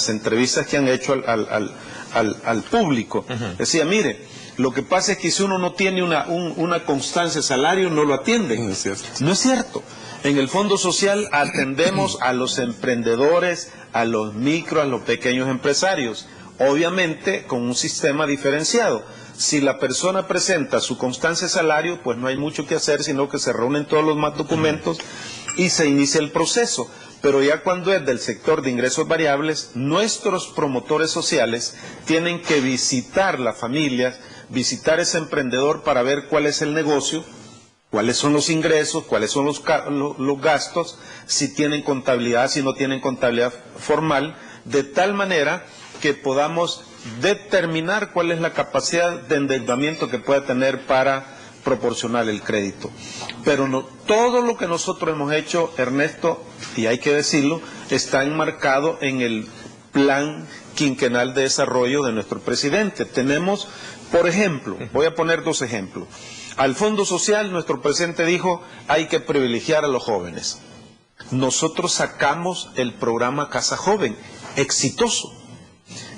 entrevistas que han hecho al público. Decía, mire, lo que pasa es que si uno no tiene una constancia de salario, no lo atiende. No es cierto. No es cierto. En el Fondo Social atendemos a los emprendedores, a los micro, a los pequeños empresarios. Obviamente con un sistema diferenciado. Si la persona presenta su constancia de salario, pues no hay mucho que hacer, sino que se reúnen todos los más documentos y se inicia el proceso. Pero ya cuando es del sector de ingresos variables, nuestros promotores sociales tienen que visitar la familia, visitar ese emprendedor para ver cuál es el negocio, cuáles son los ingresos, cuáles son los gastos, si tienen contabilidad, si no tienen contabilidad formal, de tal manera que podamos determinar cuál es la capacidad de endeudamiento que pueda tener para proporcionar el crédito. Pero no, todo lo que nosotros hemos hecho, Ernesto, y hay que decirlo, está enmarcado en el plan quinquenal de desarrollo de nuestro presidente. Tenemos, por ejemplo, voy a poner 2 ejemplos. Al Fondo Social, nuestro presidente dijo, hay que privilegiar a los jóvenes. Nosotros sacamos el programa Casa Joven, exitoso.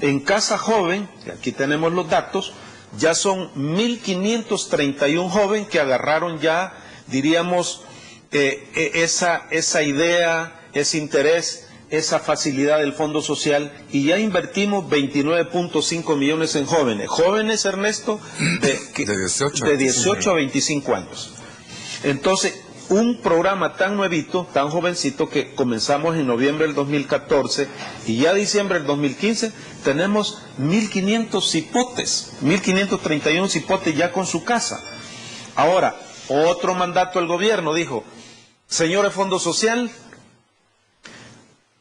En Casa Joven, aquí tenemos los datos, ya son 1.531 jóvenes que agarraron ya, diríamos, esa idea, ese interés esa facilidad del Fondo Social y ya invertimos 29.5 millones en jóvenes. Jóvenes, Ernesto, de 18 a 25 años. Entonces, un programa tan nuevito, tan jovencito, que comenzamos en noviembre del 2014 y ya diciembre del 2015 tenemos 1.500 cipotes, 1.531 cipotes ya con su casa. Ahora, otro mandato del gobierno dijo: señores Fondo Social,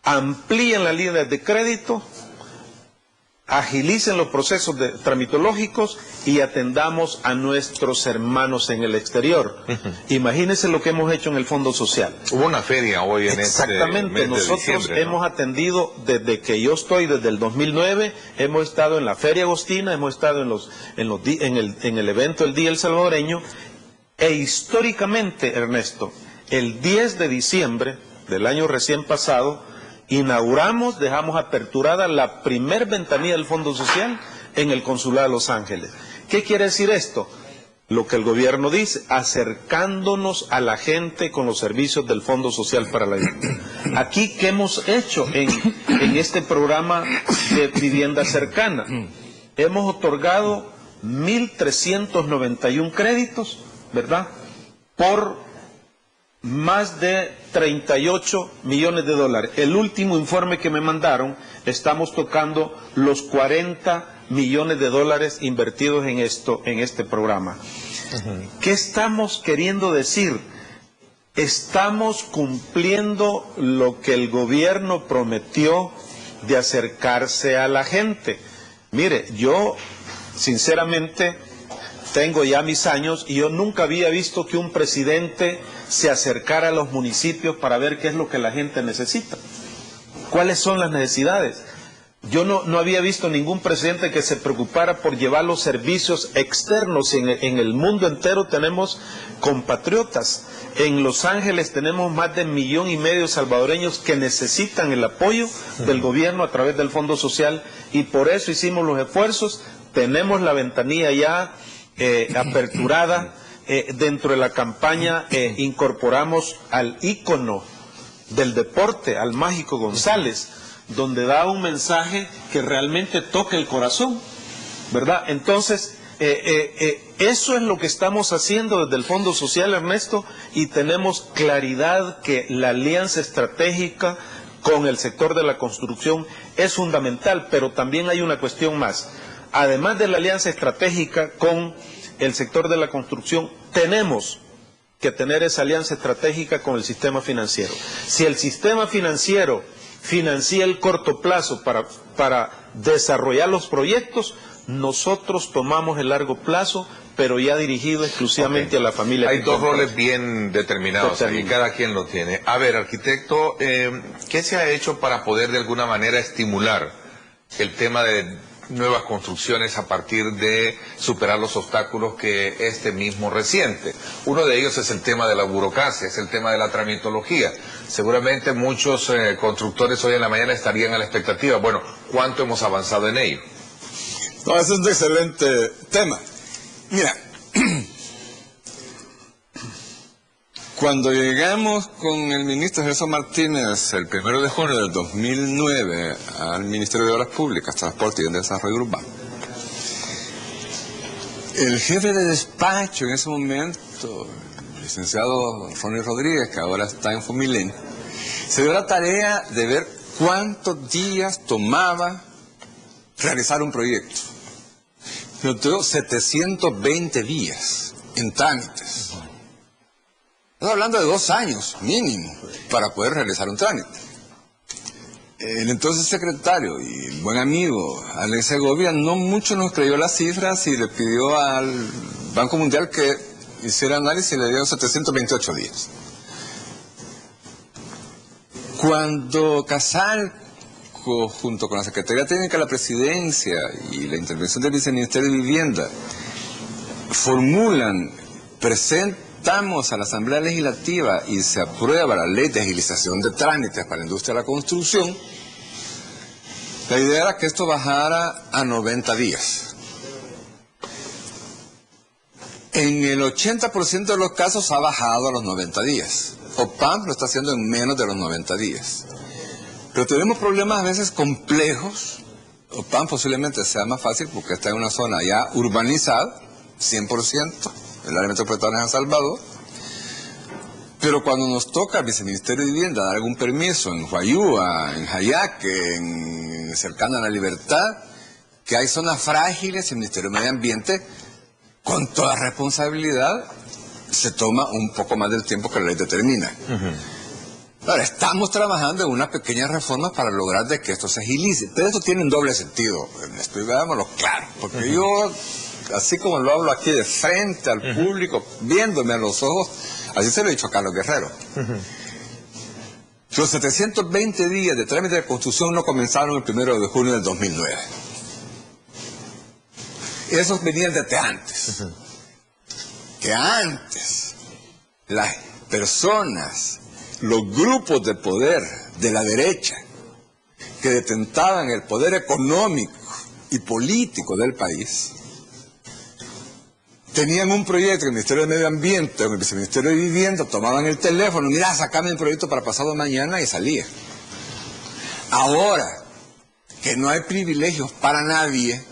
amplíen las líneas de crédito, agilicen los procesos tramitológicos y atendamos a nuestros hermanos en el exterior. Imagínense lo que hemos hecho en el Fondo Social. Hubo una feria hoy en Exactamente, nosotros diciembre, hemos atendido desde que yo estoy, desde el 2009, hemos estado en la Feria Agostina, hemos estado en el evento El Día del Salvadoreño, e históricamente, Ernesto, el 10 de diciembre del año recién pasado, inauguramos, dejamos aperturada la primer ventanilla del Fondo Social en el Consulado de Los Ángeles. ¿Qué quiere decir esto? Lo que el gobierno dice, acercándonos a la gente con los servicios del Fondo Social para la Vivienda. Aquí, ¿qué hemos hecho en este programa de vivienda cercana? Hemos otorgado 1.391 créditos, ¿verdad?, por más de 38 millones de dólares. El último informe que me mandaron, estamos tocando los 40 millones de dólares invertidos en este programa. ¿Qué estamos queriendo decir? Estamos cumpliendo lo que el gobierno prometió de acercarse a la gente. Mire, yo sinceramente tengo ya mis años y yo nunca había visto que un presidente se acercara a los municipios para ver qué es lo que la gente necesita, cuáles son las necesidades. Yo no había visto ningún presidente que se preocupara por llevar los servicios externos. En el mundo entero tenemos compatriotas. En Los Ángeles tenemos más de 1,5 millones salvadoreños que necesitan el apoyo del gobierno a través del Fondo Social, y por eso hicimos los esfuerzos. Tenemos la ventanilla ya aperturada. Dentro de la campaña incorporamos al ícono del deporte, al Mágico González, donde da un mensaje que realmente toca el corazón, ¿verdad? Entonces, eso es lo que estamos haciendo desde el Fondo Social, Ernesto, y tenemos claridad que la alianza estratégica con el sector de la construcción es fundamental, pero también hay una cuestión más. Además de la alianza estratégica con el sector de la construcción, tenemos que tener esa alianza estratégica con el sistema financiero. Si el sistema financiero financia el corto plazo para desarrollar los proyectos, nosotros tomamos el largo plazo, pero ya dirigido exclusivamente a la familia. Hay dos roles bien determinados y cada quien lo tiene. A ver, arquitecto, ¿qué se ha hecho para poder de alguna manera estimular el tema de nuevas construcciones a partir de superar los obstáculos que este mismo resiente? Uno de ellos es el tema de la burocracia, es el tema de la tramitología. Seguramente muchos constructores hoy en la mañana estarían a la expectativa. Bueno, ¿cuánto hemos avanzado en ello? No, ese es un excelente tema. Mira, cuando llegamos con el ministro Jesús Martínez el 1 de junio del 2009 al Ministerio de Obras Públicas, Transporte y Desarrollo Urbano, el jefe de despacho en ese momento, el licenciado Ronnie Rodríguez, que ahora está en Fomilén, se dio la tarea de ver cuántos días tomaba realizar un proyecto. Yo tengo 720 días en trámites. Estamos hablando de 2 años mínimo para poder realizar un trámite. El entonces secretario y buen amigo Alex Segovia no mucho nos creyó las cifras y le pidió al Banco Mundial que hiciera análisis y le dieron 728 días. Cuando Casal, junto con la Secretaría Técnica de la Presidencia y la intervención del Viceministerio de Vivienda, presentamos a la Asamblea Legislativa y se aprueba la Ley de Agilización de Trámites para la Industria de la Construcción, la idea era que esto bajara a 90 días. En el 80% de los casos ha bajado a los 90 días. OPAM lo está haciendo en menos de los 90 días. Pero tenemos problemas a veces complejos. Opán posiblemente sea más fácil porque está en una zona ya urbanizada, 100%, el área metropolitana de San Salvador. Pero cuando nos toca al Viceministerio de Vivienda dar algún permiso en Huayúa, en Jayaque, cercano a La Libertad, que hay zonas frágiles, el Ministerio de Medio Ambiente, con toda responsabilidad, se toma un poco más del tiempo que la ley determina. Ahora, estamos trabajando en una pequeña reforma para lograr de que esto se agilice. Pero esto tiene un doble sentido, Ernesto, y veámoslo claro. Porque yo, así como lo hablo aquí de frente al público, viéndome a los ojos, así se lo he dicho a Carlos Guerrero. Los 720 días de trámite de construcción no comenzaron el 1 de junio del 2009. Esos venían desde antes. Que antes las personas, los grupos de poder de la derecha que detentaban el poder económico y político del país, tenían un proyecto en el Ministerio de Medio Ambiente, en el Viceministerio de Vivienda, tomaban el teléfono, mira, sacame el proyecto para pasado mañana y salía. Ahora que no hay privilegios para nadie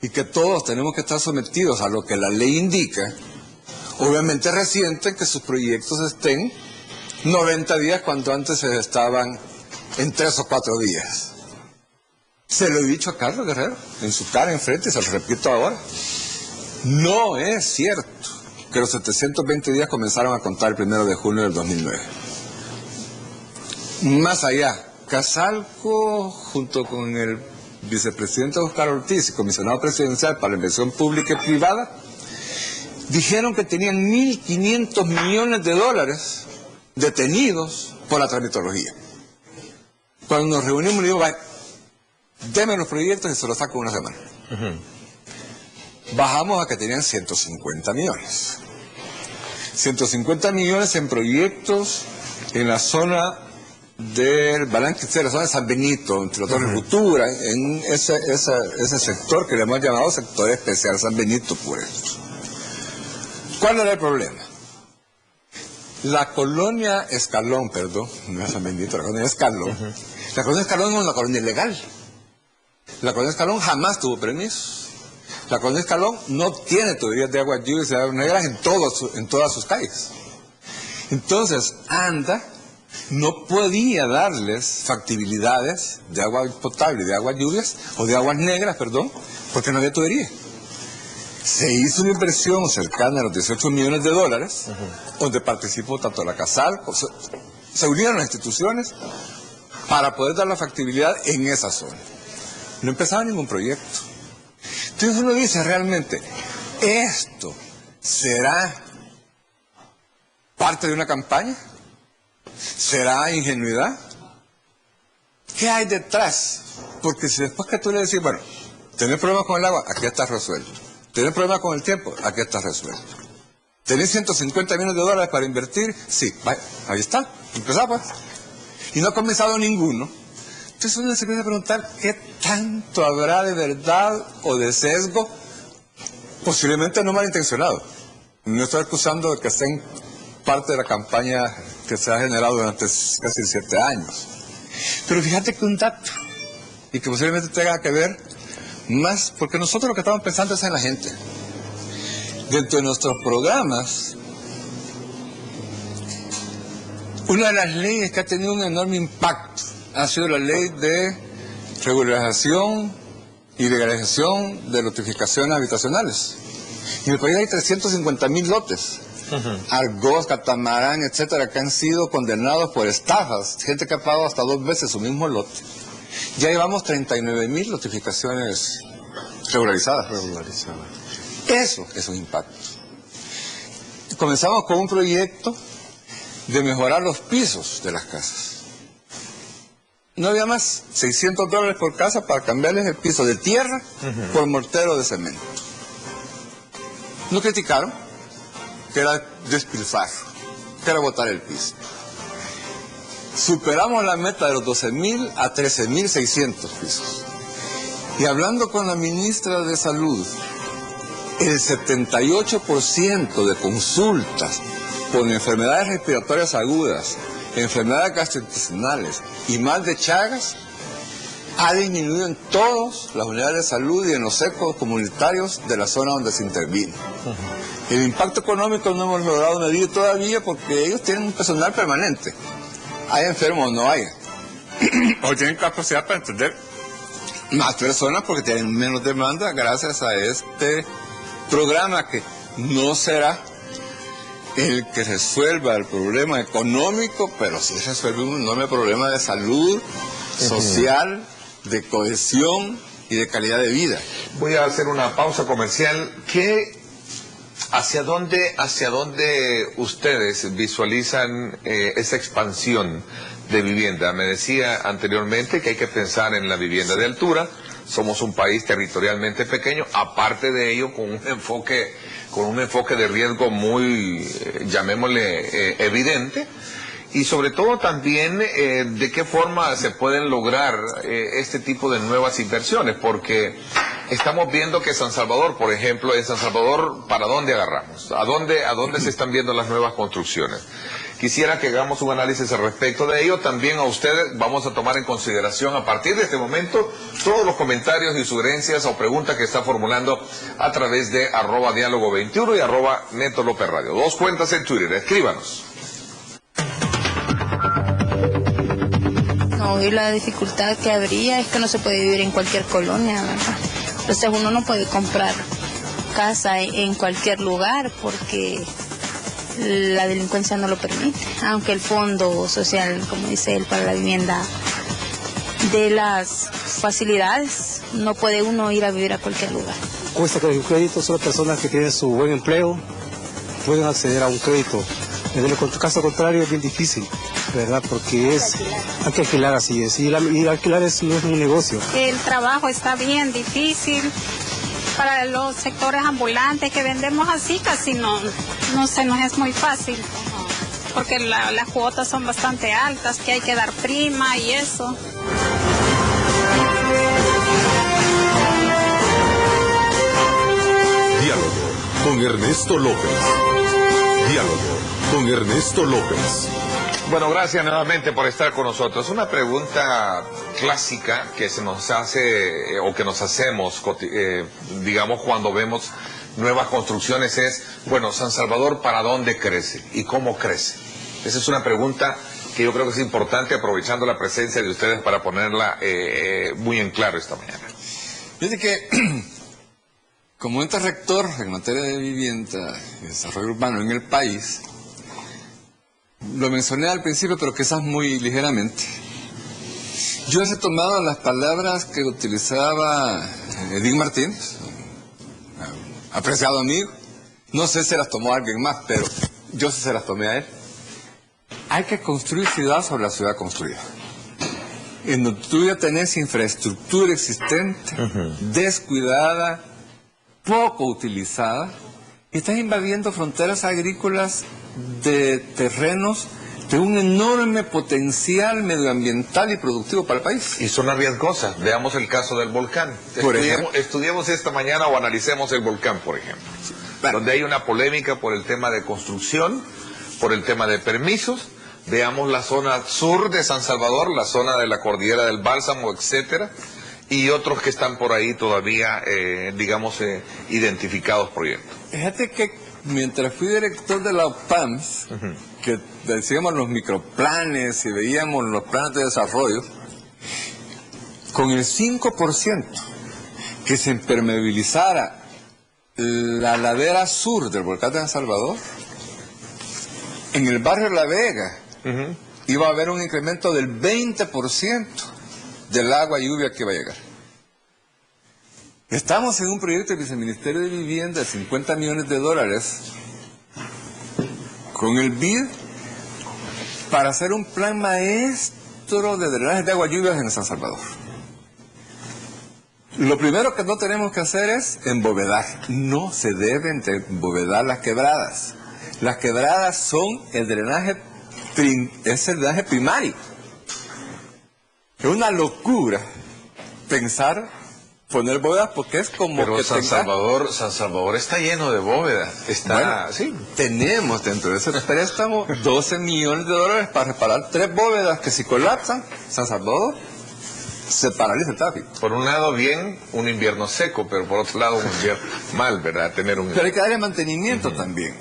y que todos tenemos que estar sometidos a lo que la ley indica, obviamente resienten que sus proyectos estén 90 días cuando antes estaban en 3 o 4 días. Se lo he dicho a Carlos Guerrero, en su cara enfrente, y se lo repito ahora. No es cierto que los 720 días comenzaron a contar el 1 de junio del 2009. Más allá, Casalco, junto con el vicepresidente Oscar Ortiz y comisionado presidencial para la inversión pública y privada, dijeron que tenían 1.500 millones de dólares detenidos por la tramitología. Cuando nos reunimos, le digo, vaya, deme los proyectos y se los saco en una semana. Bajamos a que tenían 150 millones. 150 millones en proyectos en la zona del Balanque, la zona de San Benito, entre la Torre Futura, en ese sector que le hemos llamado sector especial San Benito por esto. ¿Cuál era el problema? La colonia Escalón, perdón, no es San Benito, la colonia Escalón. La colonia Escalón no es una colonia ilegal. La colonia Escalón jamás tuvo permiso. La colonia Escalón no tiene tuberías de aguas lluvias y de aguas negras en todas sus calles. Entonces, ANDA no podía darles factibilidades de agua potable, de aguas lluvias, o de aguas negras, perdón, porque no había tubería. Se hizo una inversión cercana a los 18 millones de dólares, donde participó tanto la Casalco, se unieron las instituciones para poder dar la factibilidad en esa zona. No empezaba ningún proyecto. Entonces uno dice realmente, ¿esto será parte de una campaña? ¿Será ingenuidad? ¿Qué hay detrás? Porque si después que tú le decís, bueno, tenés problemas con el agua, aquí está resuelto. ¿Tenés problemas con el tiempo? Aquí está resuelto. ¿Tenés 150 millones de dólares para invertir? Sí, vaya, ahí está, empezamos. Y no ha comenzado ninguno. Entonces uno se empieza a preguntar qué tanto habrá de verdad o de sesgo, posiblemente no malintencionado. No estoy acusando de que estén parte de la campaña que se ha generado durante casi 7 años. Pero fíjate que un dato, y que posiblemente tenga que ver más, porque nosotros lo que estamos pensando es en la gente. Dentro de nuestros programas, una de las leyes que ha tenido un enorme impacto ha sido la ley de regularización y legalización de notificaciones habitacionales. En el país hay 350,000 lotes. Argos, catamarán, etcétera, que han sido condenados por estafas, gente que ha pagado hasta 2 veces su mismo lote. Ya llevamos 39,000 notificaciones regularizadas. Eso es un impacto. Comenzamos con un proyecto de mejorar los pisos de las casas. No había más, $600 por casa para cambiarles el piso de tierra por mortero de cemento. Nos criticaron que era despilfarro, que era botar el piso. Superamos la meta de los 12,000 a 13,600 pisos. Y hablando con la ministra de Salud, el 78% de consultas por enfermedades respiratorias agudas enfermedades gastrointestinales y mal de Chagas ha disminuido en todas las unidades de salud y en los centros comunitarios de la zona donde se intervino. El impacto económico no hemos logrado medir todavía porque ellos tienen un personal permanente. Hay enfermos o no hay. O tienen capacidad para entender más personas porque tienen menos demanda gracias a este programa que no será el que resuelva el problema económico, pero sí resuelve un enorme problema de salud social, de cohesión y de calidad de vida. Voy a hacer una pausa comercial. ¿Hacia dónde ustedes visualizan esa expansión de vivienda? Me decía anteriormente que hay que pensar en la vivienda de altura. Somos un país territorialmente pequeño, aparte de ello con un enfoque de riesgo muy, llamémosle, evidente. Y sobre todo también de qué forma se pueden lograr este tipo de nuevas inversiones, porque estamos viendo que San Salvador, por ejemplo, en San Salvador, ¿para dónde agarramos? ¿A dónde se están viendo las nuevas construcciones? Quisiera que hagamos un análisis al respecto de ello. También a ustedes vamos a tomar en consideración a partir de este momento todos los comentarios y sugerencias o preguntas que está formulando a través de @diálogo21 y @NetoLópezRadio. 2 cuentas en Twitter, escríbanos. No, y la dificultad que habría es que no se puede vivir en cualquier colonia, ¿verdad? Entonces uno no puede comprar casa en cualquier lugar porque la delincuencia no lo permite, aunque el Fondo Social, como dice él, para la vivienda de las facilidades, no puede uno ir a vivir a cualquier lugar. Cuesta que un crédito, solo personas que tienen su buen empleo pueden acceder a un crédito. En el caso contrario es bien difícil, ¿verdad? Porque hay que alquilar, así es, y alquilar no es un negocio. El trabajo está bien difícil. Para los sectores ambulantes que vendemos así casi no se nos es muy fácil, porque las cuotas son bastante altas, que hay que dar prima y eso. Diálogo con Ernesto López. Diálogo con Ernesto López. Bueno, gracias nuevamente por estar con nosotros. Una pregunta clásica que se nos hace o que nos hacemos, digamos, cuando vemos nuevas construcciones es, bueno, San Salvador, ¿para dónde crece? ¿Y cómo crece? Esa es una pregunta que yo creo que es importante, aprovechando la presencia de ustedes para ponerla muy en claro esta mañana. Fíjate que, como ente rector en materia de vivienda y desarrollo urbano en el país, lo mencioné al principio, pero quizás muy ligeramente. Yo he retomado las palabras que utilizaba Edith Martínez, apreciado amigo. No sé si las tomó alguien más, pero yo sí se las tomé a él. Hay que construir ciudad sobre la ciudad construida. En donde tú ya tenés infraestructura existente, descuidada, poco utilizada, y estás invadiendo fronteras agrícolas de terrenos de un enorme potencial medioambiental y productivo para el país. Y zonas riesgosas. Veamos el caso del volcán. Estudiemos esta mañana o analicemos el volcán, por ejemplo. Donde hay una polémica por el tema de construcción, por el tema de permisos. Veamos la zona sur de San Salvador, la zona de la cordillera del Bálsamo, etcétera, y otros que están por ahí todavía, identificados proyectos. Fíjate que mientras fui director de la OPAMS, que decíamos los microplanes y veíamos los planes de desarrollo, con el 5% que se impermeabilizara la ladera sur del volcán de San Salvador, en el barrio La Vega iba a haber un incremento del 20% del agua y lluvia que iba a llegar. Estamos en un proyecto del Viceministerio de Vivienda de $50 millones con el BID para hacer un plan maestro de drenaje de agua y lluvias en San Salvador. Lo primero que no tenemos que hacer es embovedar. No se deben de embovedar las quebradas. Las quebradas son el drenaje primario. Es una locura pensar poner bóvedas porque es como Pero que San Salvador está lleno de bóvedas. Bueno, sí. Tenemos dentro de ese préstamo 12 millones de dólares para reparar 3 bóvedas que si colapsan, San Salvador se paraliza el tráfico. Por un lado bien, un invierno seco, pero por otro lado un invierno mal, ¿verdad? Pero hay que darle mantenimiento también.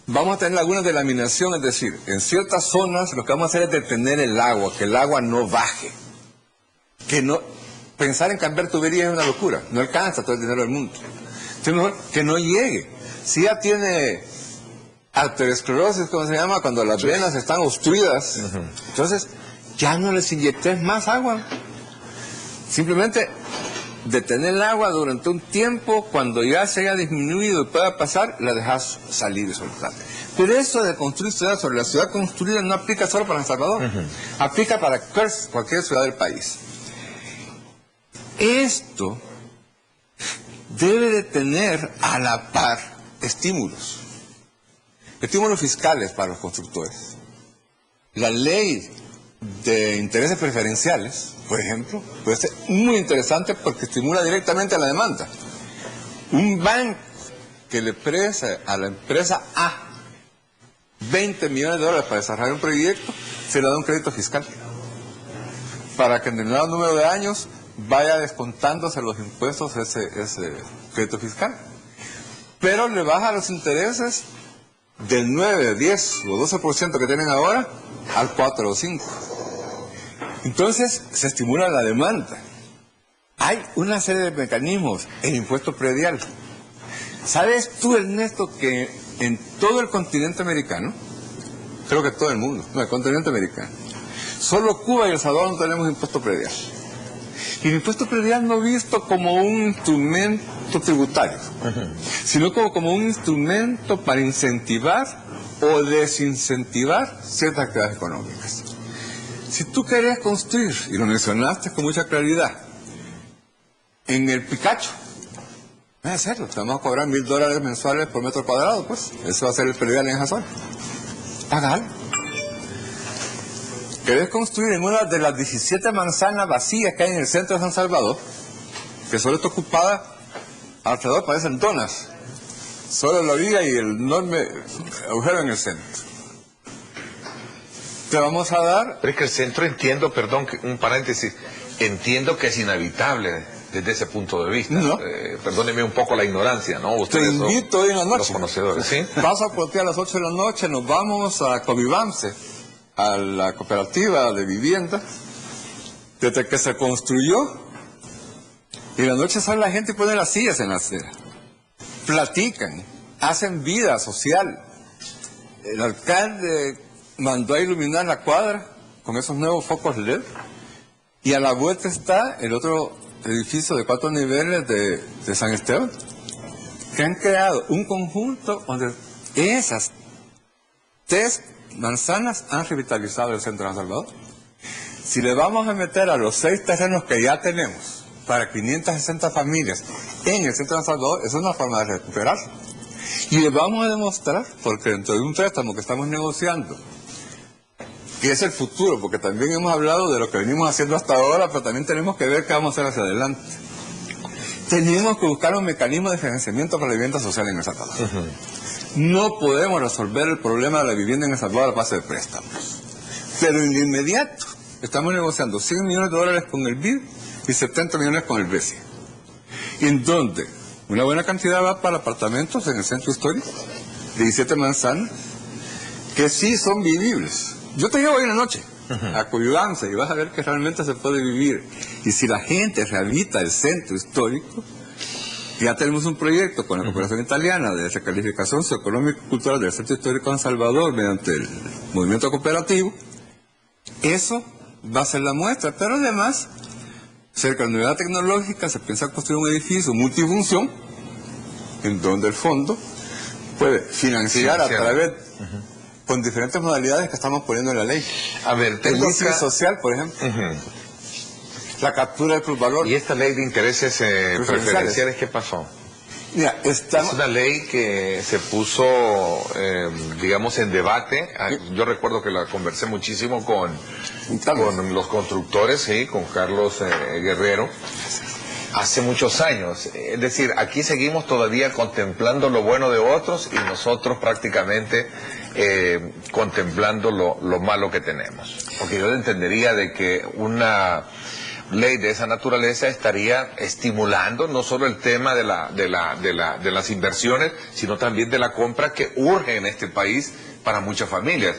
Vamos a tener lagunas de laminación, es decir, en ciertas zonas lo que vamos a hacer es detener el agua, que el agua no baje. Pensar en cambiar tuberías es una locura, no alcanza todo el dinero del mundo. Entonces mejor que no llegue. Si ya tiene arteriosclerosis, como se llama, cuando las venas están obstruidas, entonces ya no les inyectes más agua. Simplemente detener el agua durante un tiempo, cuando ya se haya disminuido y pueda pasar, la dejas salir y soltar. Pero eso de construir ciudad sobre la ciudad construida no aplica solo para El Salvador, aplica para cualquier ciudad del país. Esto debe de tener a la par estímulos fiscales para los constructores. La ley de intereses preferenciales, por ejemplo, puede ser muy interesante porque estimula directamente a la demanda. Un banco que le preste a la empresa A 20 millones de dólares para desarrollar un proyecto, se le da un crédito fiscal para que en determinado número de años vaya descontándose los impuestos ese crédito fiscal. Pero le baja los intereses del 9, 10 o 12% que tienen ahora al 4 o 5. Entonces se estimula la demanda. Hay una serie de mecanismos, el impuesto predial. ¿Sabes tú, Ernesto, que en todo el continente americano, creo que todo el mundo, no, el continente americano, solo Cuba y El Salvador no tenemos impuesto predial? Y el impuesto predial no visto como un instrumento tributario, sino como un instrumento para incentivar o desincentivar ciertas actividades económicas. Si tú querés construir, y lo mencionaste con mucha claridad, en el Picacho, no es serio, te vamos a cobrar $1,000 mensuales por metro cuadrado, pues, eso va a ser el predial en esa zona. Págalo. ¿Querés construir en una de las 17 manzanas vacías que hay en el centro de San Salvador, que solo está ocupada, alrededor parecen donas, solo la orilla y el enorme agujero en el centro? Te vamos a dar... Pero es que el centro entiendo, perdón, un paréntesis, entiendo que es inhabitable desde ese punto de vista. No. Perdóneme un poco la ignorancia, ¿no? Te invito hoy en la noche. Los conocedores, ¿sí? Paso por ti a las 8 de la noche, nos vamos a Covivamse, a la cooperativa de vivienda, desde que se construyó, y la noche sale la gente y pone las sillas en la acera, platican, hacen vida social. El alcalde mandó a iluminar la cuadra con esos nuevos focos LED, y a la vuelta está el otro edificio de 4 niveles de San Esteban, que han creado un conjunto donde esas 3 manzanas han revitalizado el centro de San Salvador. Si le vamos a meter a los 6 terrenos que ya tenemos para 560 familias en el centro de San Salvador, es una forma de recuperar. Y le vamos a demostrar, porque dentro de un préstamo que estamos negociando, que es el futuro, porque también hemos hablado de lo que venimos haciendo hasta ahora, pero también tenemos que ver qué vamos a hacer hacia adelante. Tenemos que buscar un mecanismo de financiamiento para la vivienda social en El Salvador. No podemos resolver el problema de la vivienda en El Salvador a base de préstamos. Pero en lo inmediato estamos negociando $100 millones con el BID y 70 millones con el BESI. En donde una buena cantidad va para apartamentos en el centro histórico, 17 manzanas, que sí son vivibles. Yo te llevo hoy en la noche a Covivamse y vas a ver que realmente se puede vivir. Y si la gente rehabilita el centro histórico, ya tenemos un proyecto con la cooperación italiana de recalificación socioeconómica y cultural del centro histórico de San Salvador mediante el movimiento cooperativo. Eso va a ser la muestra, pero además, cerca de la unidad tecnológica se piensa construir un edificio multifunción en donde el fondo puede financiar a través con diferentes modalidades que estamos poniendo en la ley. A ver, el leasing social, por ejemplo. La captura del plusvalor. ¿Y esta ley de intereses preferenciales qué pasó? Mira, Es una ley que se puso, digamos, en debate. Yo recuerdo que la conversé muchísimo con los constructores, sí, con Carlos Guerrero. hace muchos años. Es decir, aquí seguimos todavía contemplando lo bueno de otros y nosotros prácticamente contemplando lo malo que tenemos. Porque yo entendería de que una ley de esa naturaleza estaría estimulando no solo el tema de las inversiones, sino también de la compra que urge en este país para muchas familias,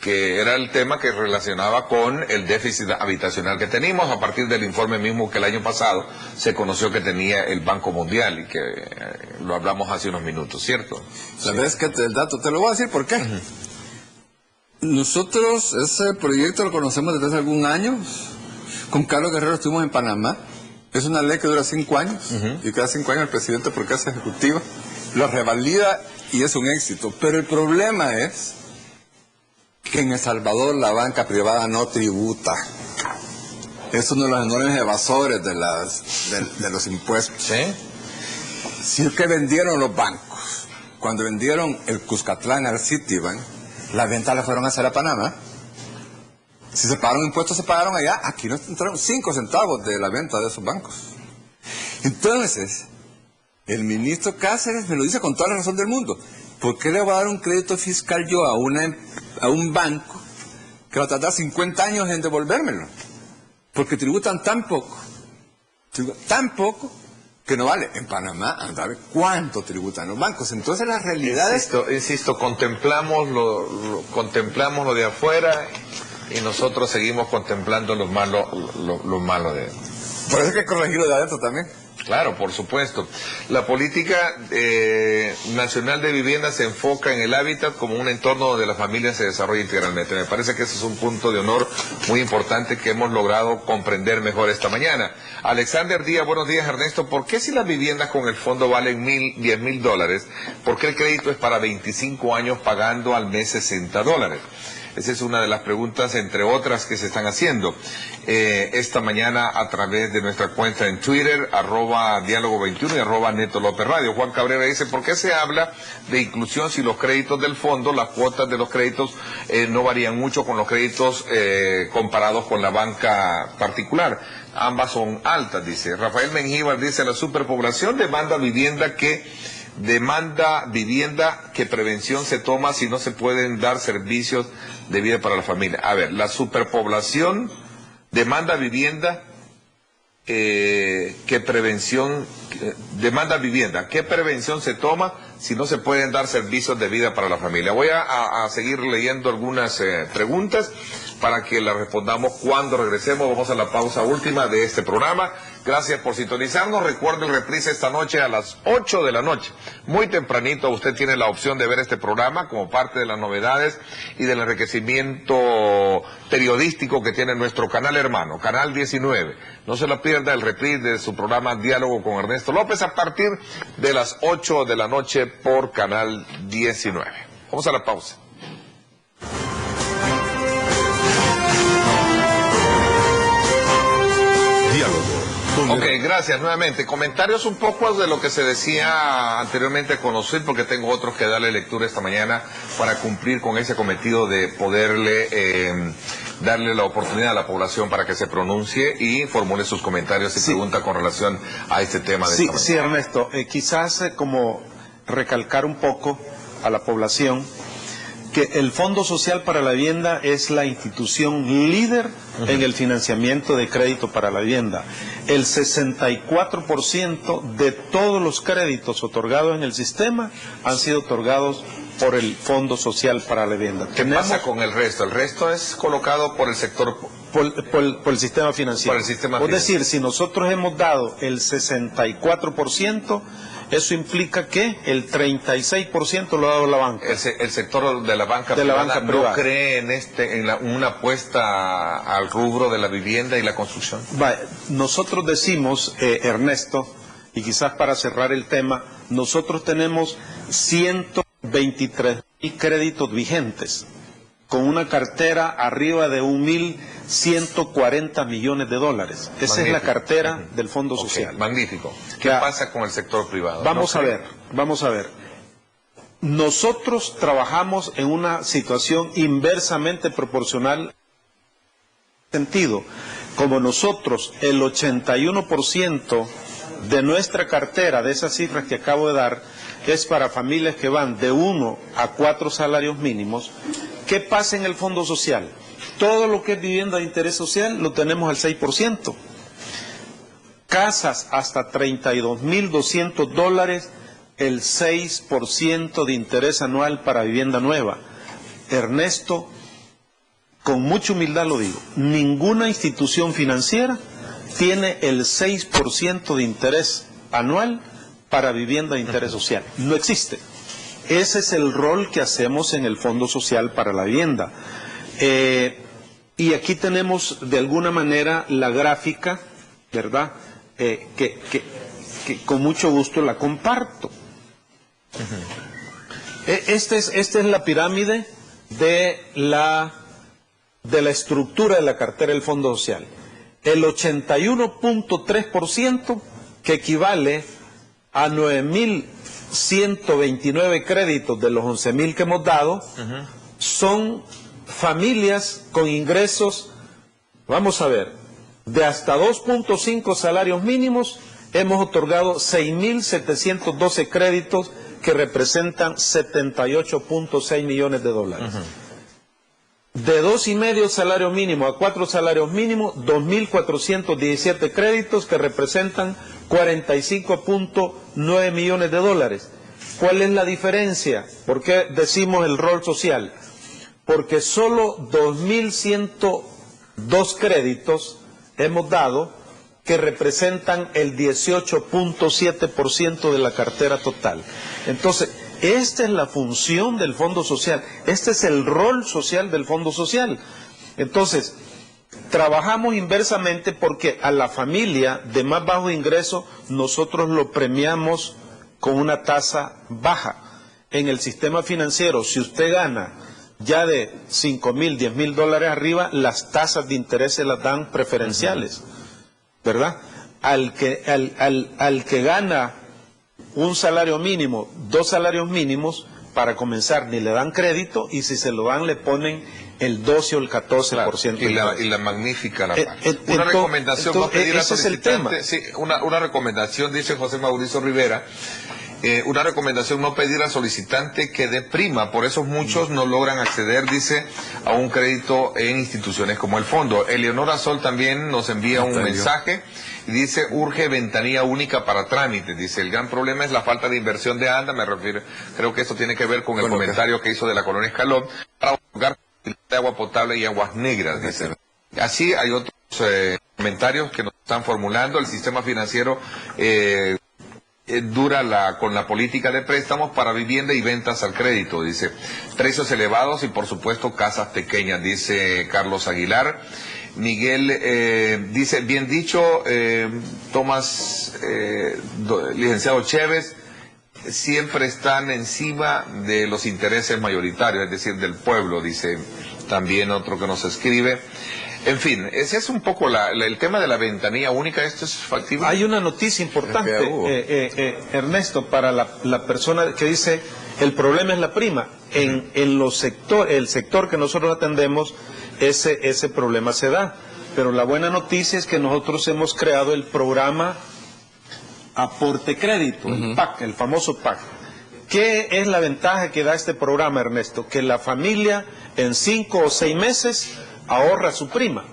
que era el tema que relacionaba con el déficit habitacional que teníamos a partir del informe mismo que el año pasado se conoció que tenía el Banco Mundial y que lo hablamos hace unos minutos, ¿cierto? ¿Sabes qué? El dato te lo voy a decir por qué. Nosotros ese proyecto lo conocemos desde hace algún año. Con Carlos Guerrero estuvimos en Panamá. Es una ley que dura 5 años y cada 5 años el presidente, por casa ejecutiva, lo revalida y es un éxito. Pero el problema es que en El Salvador la banca privada no tributa. Es uno de los enormes evasores de los impuestos. ¿Sí? Si es que vendieron los bancos, cuando vendieron el Cuscatlán al Citibank, las ventas las fueron a hacer a Panamá. Si se pagaron impuestos, se pagaron allá. Aquí nos entraron 5 centavos de la venta de esos bancos. Entonces, el ministro Cáceres me lo dice con toda la razón del mundo. ¿Por qué le voy a dar un crédito fiscal yo a un banco que va a tardar 50 años en devolvérmelo? Porque tributan tan poco que no vale. En Panamá, anda a ver cuánto tributan los bancos. Entonces la realidad insisto, contemplamos lo de afuera y nosotros seguimos contemplando lo malo de... Por eso hay que corregirlo de adentro también. Claro, por supuesto. La política nacional de vivienda se enfoca en el hábitat como un entorno donde la familia se desarrolla integralmente. Me parece que ese es un punto de honor muy importante que hemos logrado comprender mejor esta mañana. Alexander Díaz, buenos días, Ernesto. ¿Por qué si las viviendas con el fondo valen $10,000, por qué el crédito es para 25 años pagando al mes $60? Esa es una de las preguntas, entre otras, que se están haciendo esta mañana a través de nuestra cuenta en Twitter, @diálogo21 y @Neto López Radio. Juan Cabrera dice, ¿por qué se habla de inclusión si los créditos del fondo, las cuotas de los créditos no varían mucho con los créditos comparados con la banca particular? Ambas son altas, dice. Rafael Mengíbar dice, la superpoblación demanda vivienda, ¿qué prevención se toma si no se pueden dar servicios de vida para la familia? A ver, la superpoblación demanda vivienda, ¿qué prevención se toma si no se pueden dar servicios de vida para la familia? Voy a seguir leyendo algunas preguntas para que las respondamos cuando regresemos. Vamos a la pausa última de este programa. Gracias por sintonizarnos. Recuerde el reprise esta noche a las 8 de la noche. Muy tempranito usted tiene la opción de ver este programa como parte de las novedades y del enriquecimiento periodístico que tiene nuestro canal hermano, Canal 19. No se lo pierda el reprise de su programa Diálogo con Ernesto López a partir de las 8 de la noche por Canal 19. Vamos a la pausa. Ok, gracias nuevamente. Comentarios un poco de lo que se decía anteriormente con Osir, porque tengo otros que darle lectura esta mañana para cumplir con ese cometido de poderle darle la oportunidad a la población para que se pronuncie y formule sus comentarios y preguntas con relación a este tema de esta mañana. Sí, Ernesto, quizás como recalcar un poco a la población que el Fondo Social para la Vivienda es la institución líder en el financiamiento de crédito para la vivienda. El 64% de todos los créditos otorgados en el sistema han sido otorgados por el Fondo Social para la Vivienda. ¿Qué pasa con el resto? El resto es colocado por el sector... Por el sistema financiero. Por el sistema financiero. Es decir, si nosotros hemos dado el 64%, eso implica que el 36% lo ha dado la banca. El sector de la banca privada no cree en una apuesta al rubro de la vivienda y la construcción. Nosotros decimos, Ernesto, y quizás para cerrar el tema, nosotros tenemos 123.000 créditos vigentes, con una cartera arriba de 1.140 millones de dólares. Esa es la cartera del Fondo Social. Magnífico. ¿Qué pasa con el sector privado? Vamos a ver. Nosotros trabajamos en una situación inversamente proporcional. Sentido, como nosotros el 81% de nuestra cartera, de esas cifras que acabo de dar, es para familias que van de 1 a 4 salarios mínimos. ¿Qué pasa en el Fondo Social? Todo lo que es vivienda de interés social lo tenemos al 6%. Casas hasta $32,200, el 6% de interés anual para vivienda nueva. Ernesto, con mucha humildad lo digo, ninguna institución financiera tiene el 6% de interés anual para vivienda de interés social. No existe. Ese es el rol que hacemos en el Fondo Social para la Vivienda. Y aquí tenemos de alguna manera la gráfica, ¿verdad? Que con mucho gusto la comparto. Esta es la pirámide de la estructura de la cartera del Fondo Social. El 81.3%, que equivale a 9.129 créditos de los 11.000 que hemos dado, son familias con ingresos, vamos a ver, de hasta 2.5 salarios mínimos. Hemos otorgado 6.712 créditos que representan $78.6 millones. De 2,5 salarios mínimos a 4 salarios mínimos, 2.417 créditos que representan $45.9 millones. ¿Cuál es la diferencia? ¿Por qué decimos el rol social? Porque solo 2.102 créditos hemos dado que representan el 18.7% de la cartera total. Entonces, esta es la función del Fondo Social, este es el rol social del Fondo Social. Entonces, trabajamos inversamente porque a la familia de más bajo ingreso nosotros lo premiamos con una tasa baja. En el sistema financiero, si usted gana ya de $5,000, $10,000 arriba, las tasas de interés se las dan preferenciales, ¿verdad? Al que gana un salario mínimo, 2 salarios mínimos, para comenzar ni le dan crédito, y si se lo dan le ponen el 12 o el 14%. Claro, y la magnífica la una recomendación, no pedir a solicitante, sí, una recomendación, dice José Mauricio Rivera, una recomendación, no pedir al solicitante que dé prima, por eso muchos no logran acceder, dice, a un crédito en instituciones como el fondo. Eleonora Sol también nos envía un mensaje y dice, urge ventanilla única para trámites, dice, el gran problema es la falta de inversión de ANDA, me refiero, creo que esto tiene que ver con el comentario que hizo de la colonia Escalón, para otorgar de agua potable y aguas negras, dice. Así hay otros comentarios que nos están formulando, el sistema financiero dura con la política de préstamos para vivienda y ventas al crédito, dice, precios elevados y por supuesto casas pequeñas, dice Carlos Aguilar. Miguel dice, bien dicho, Tomás, licenciado Chévez, siempre están encima de los intereses mayoritarios, es decir, del pueblo, dice también otro que nos escribe. En fin, ese es un poco el tema de la ventanilla única. ¿Esto es factible? Hay una noticia importante, Ernesto, para la persona que dice, el problema es la prima. En el sector que nosotros atendemos, ese problema se da. Pero la buena noticia es que nosotros hemos creado el programa Aporte Crédito, el PAC, el famoso PAC. ¿Qué es la ventaja que da este programa, Ernesto? Que la familia en 5 o 6 meses ahorra su prima.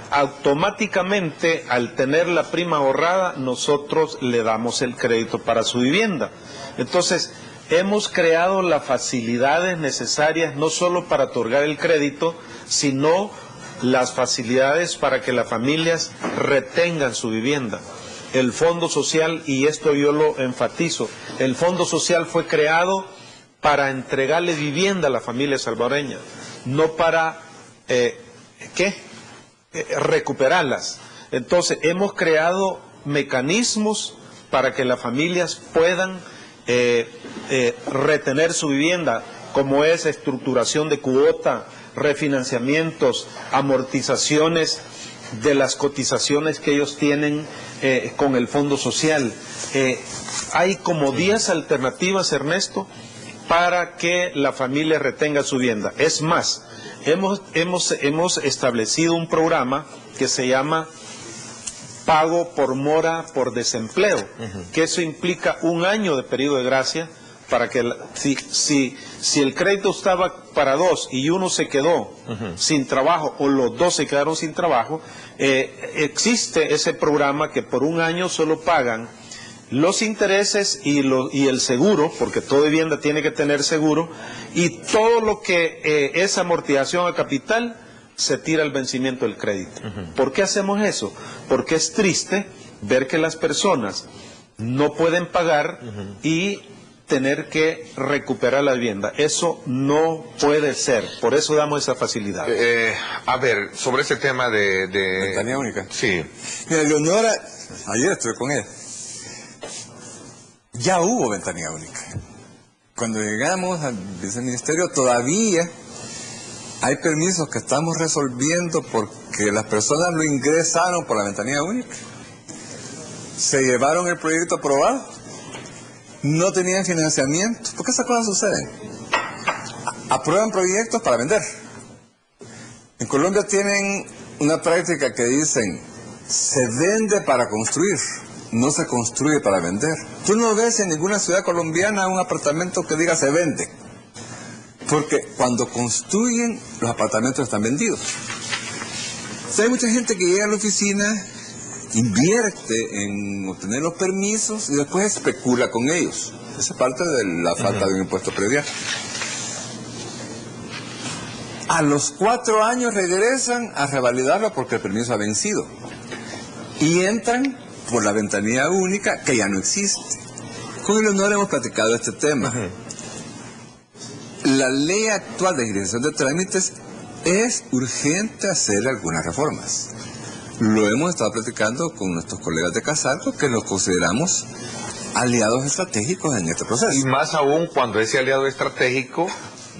Automáticamente, al tener la prima ahorrada, nosotros le damos el crédito para su vivienda. Entonces, hemos creado las facilidades necesarias no solo para otorgar el crédito, sino las facilidades para que las familias retengan su vivienda. El Fondo Social, y esto yo lo enfatizo, el Fondo Social fue creado para entregarle vivienda a la familia salvadoreña, no para recuperarlas. Entonces hemos creado mecanismos para que las familias puedan retener su vivienda, como es estructuración de cuota, refinanciamientos, amortizaciones de las cotizaciones que ellos tienen con el Fondo Social. Hay como 10 alternativas, Ernesto, para que la familia retenga su vivienda. Es más, hemos establecido un programa que se llama pago por mora por desempleo, que eso implica 1 año de periodo de gracia para que si el crédito estaba para 2 y uno se quedó sin trabajo o los 2 se quedaron sin trabajo, existe ese programa que por 1 año solo pagan los intereses y el seguro, porque toda vivienda tiene que tener seguro, y todo lo que es amortización a capital se tira al vencimiento del crédito. ¿Por qué hacemos eso? Porque es triste ver que las personas no pueden pagar y tener que recuperar la vivienda. Eso no puede ser, por eso damos esa facilidad. A ver, sobre ese tema de... Ventanilla única. Sí. Mira, Leonora, ayer estuve con ella. Ya hubo ventanilla única. Cuando llegamos al viceministerio todavía hay permisos que estamos resolviendo porque las personas lo ingresaron por la ventanilla única. Se llevaron el proyecto aprobado. No tenían financiamiento. ¿Por qué esas cosas suceden? Aprueban proyectos para vender. En Colombia tienen una práctica que dicen, se vende para construir, no se construye para vender. Tú no ves en ninguna ciudad colombiana un apartamento que diga se vende. Porque cuando construyen, los apartamentos están vendidos. O sea, hay mucha gente que llega a la oficina, invierte en obtener los permisos y después especula con ellos. Esa es parte de la falta de un impuesto predial. A los 4 años regresan a revalidarlo porque el permiso ha vencido. Y entran por la ventanilla única que ya no existe. Con Eleonora hemos platicado este tema. La ley actual de agilización de trámites es urgente hacer algunas reformas. Lo hemos estado platicando con nuestros colegas de Casarco, que los consideramos aliados estratégicos en este proceso. Y más aún cuando ese aliado estratégico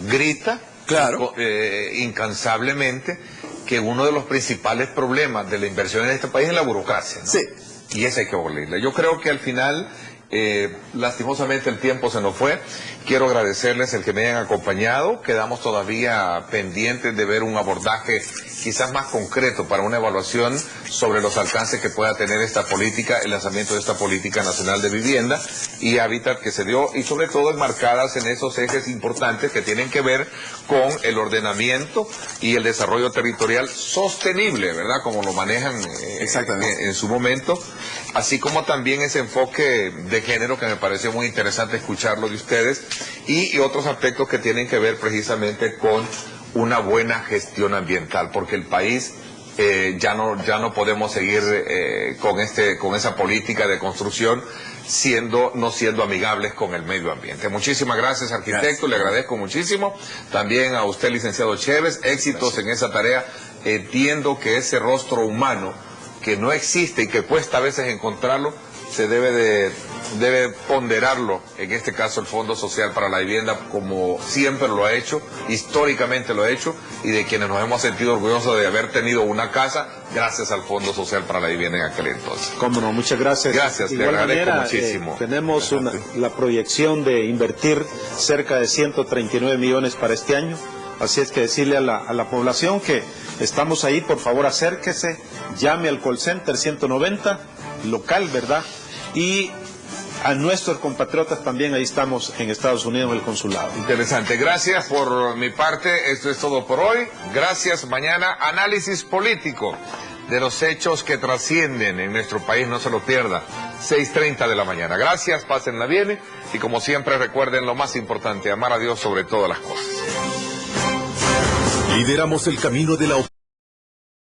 grita, claro, incansablemente, que uno de los principales problemas de la inversión en este país es la burocracia, ¿no? Sí. Y esa hay que abolirla. Yo creo que al final, lastimosamente el tiempo se nos fue. Quiero agradecerles el que me hayan acompañado. Quedamos todavía pendientes de ver un abordaje quizás más concreto para una evaluación sobre los alcances que pueda tener esta política, el lanzamiento de esta política nacional de vivienda y hábitat que se dio, y sobre todo enmarcadas en esos ejes importantes que tienen que ver con el ordenamiento y el desarrollo territorial sostenible, ¿verdad? Como lo manejan en su momento, así como también ese enfoque de género que me pareció muy interesante escucharlo de ustedes, y otros aspectos que tienen que ver precisamente con una buena gestión ambiental, porque el país ya no podemos seguir con esa política de construcción no siendo amigables con el medio ambiente. Muchísimas gracias, arquitecto, gracias. Le agradezco muchísimo. También a usted, licenciado Chévez, éxitos gracias. En esa tarea. Entiendo que ese rostro humano que no existe y que cuesta a veces encontrarlo, se debe ponderarlo, en este caso el Fondo Social para la Vivienda, como siempre lo ha hecho, históricamente lo ha hecho, y de quienes nos hemos sentido orgullosos de haber tenido una casa gracias al Fondo Social para la Vivienda en aquel entonces. Cómo no, muchas gracias. Gracias, de le igual agradezco manera, muchísimo. Tenemos la proyección de invertir cerca de 139 millones para este año, así es que decirle a la población que estamos ahí, por favor acérquese, llame al call center 190, local, ¿verdad? Y a nuestros compatriotas también, ahí estamos en Estados Unidos, en el consulado. Interesante, gracias por mi parte, esto es todo por hoy. Gracias, mañana análisis político de los hechos que trascienden en nuestro país, no se lo pierda, 6:30 de la mañana. Gracias, pásenla bien, y como siempre recuerden lo más importante, amar a Dios sobre todas las cosas. Lideramos el camino de la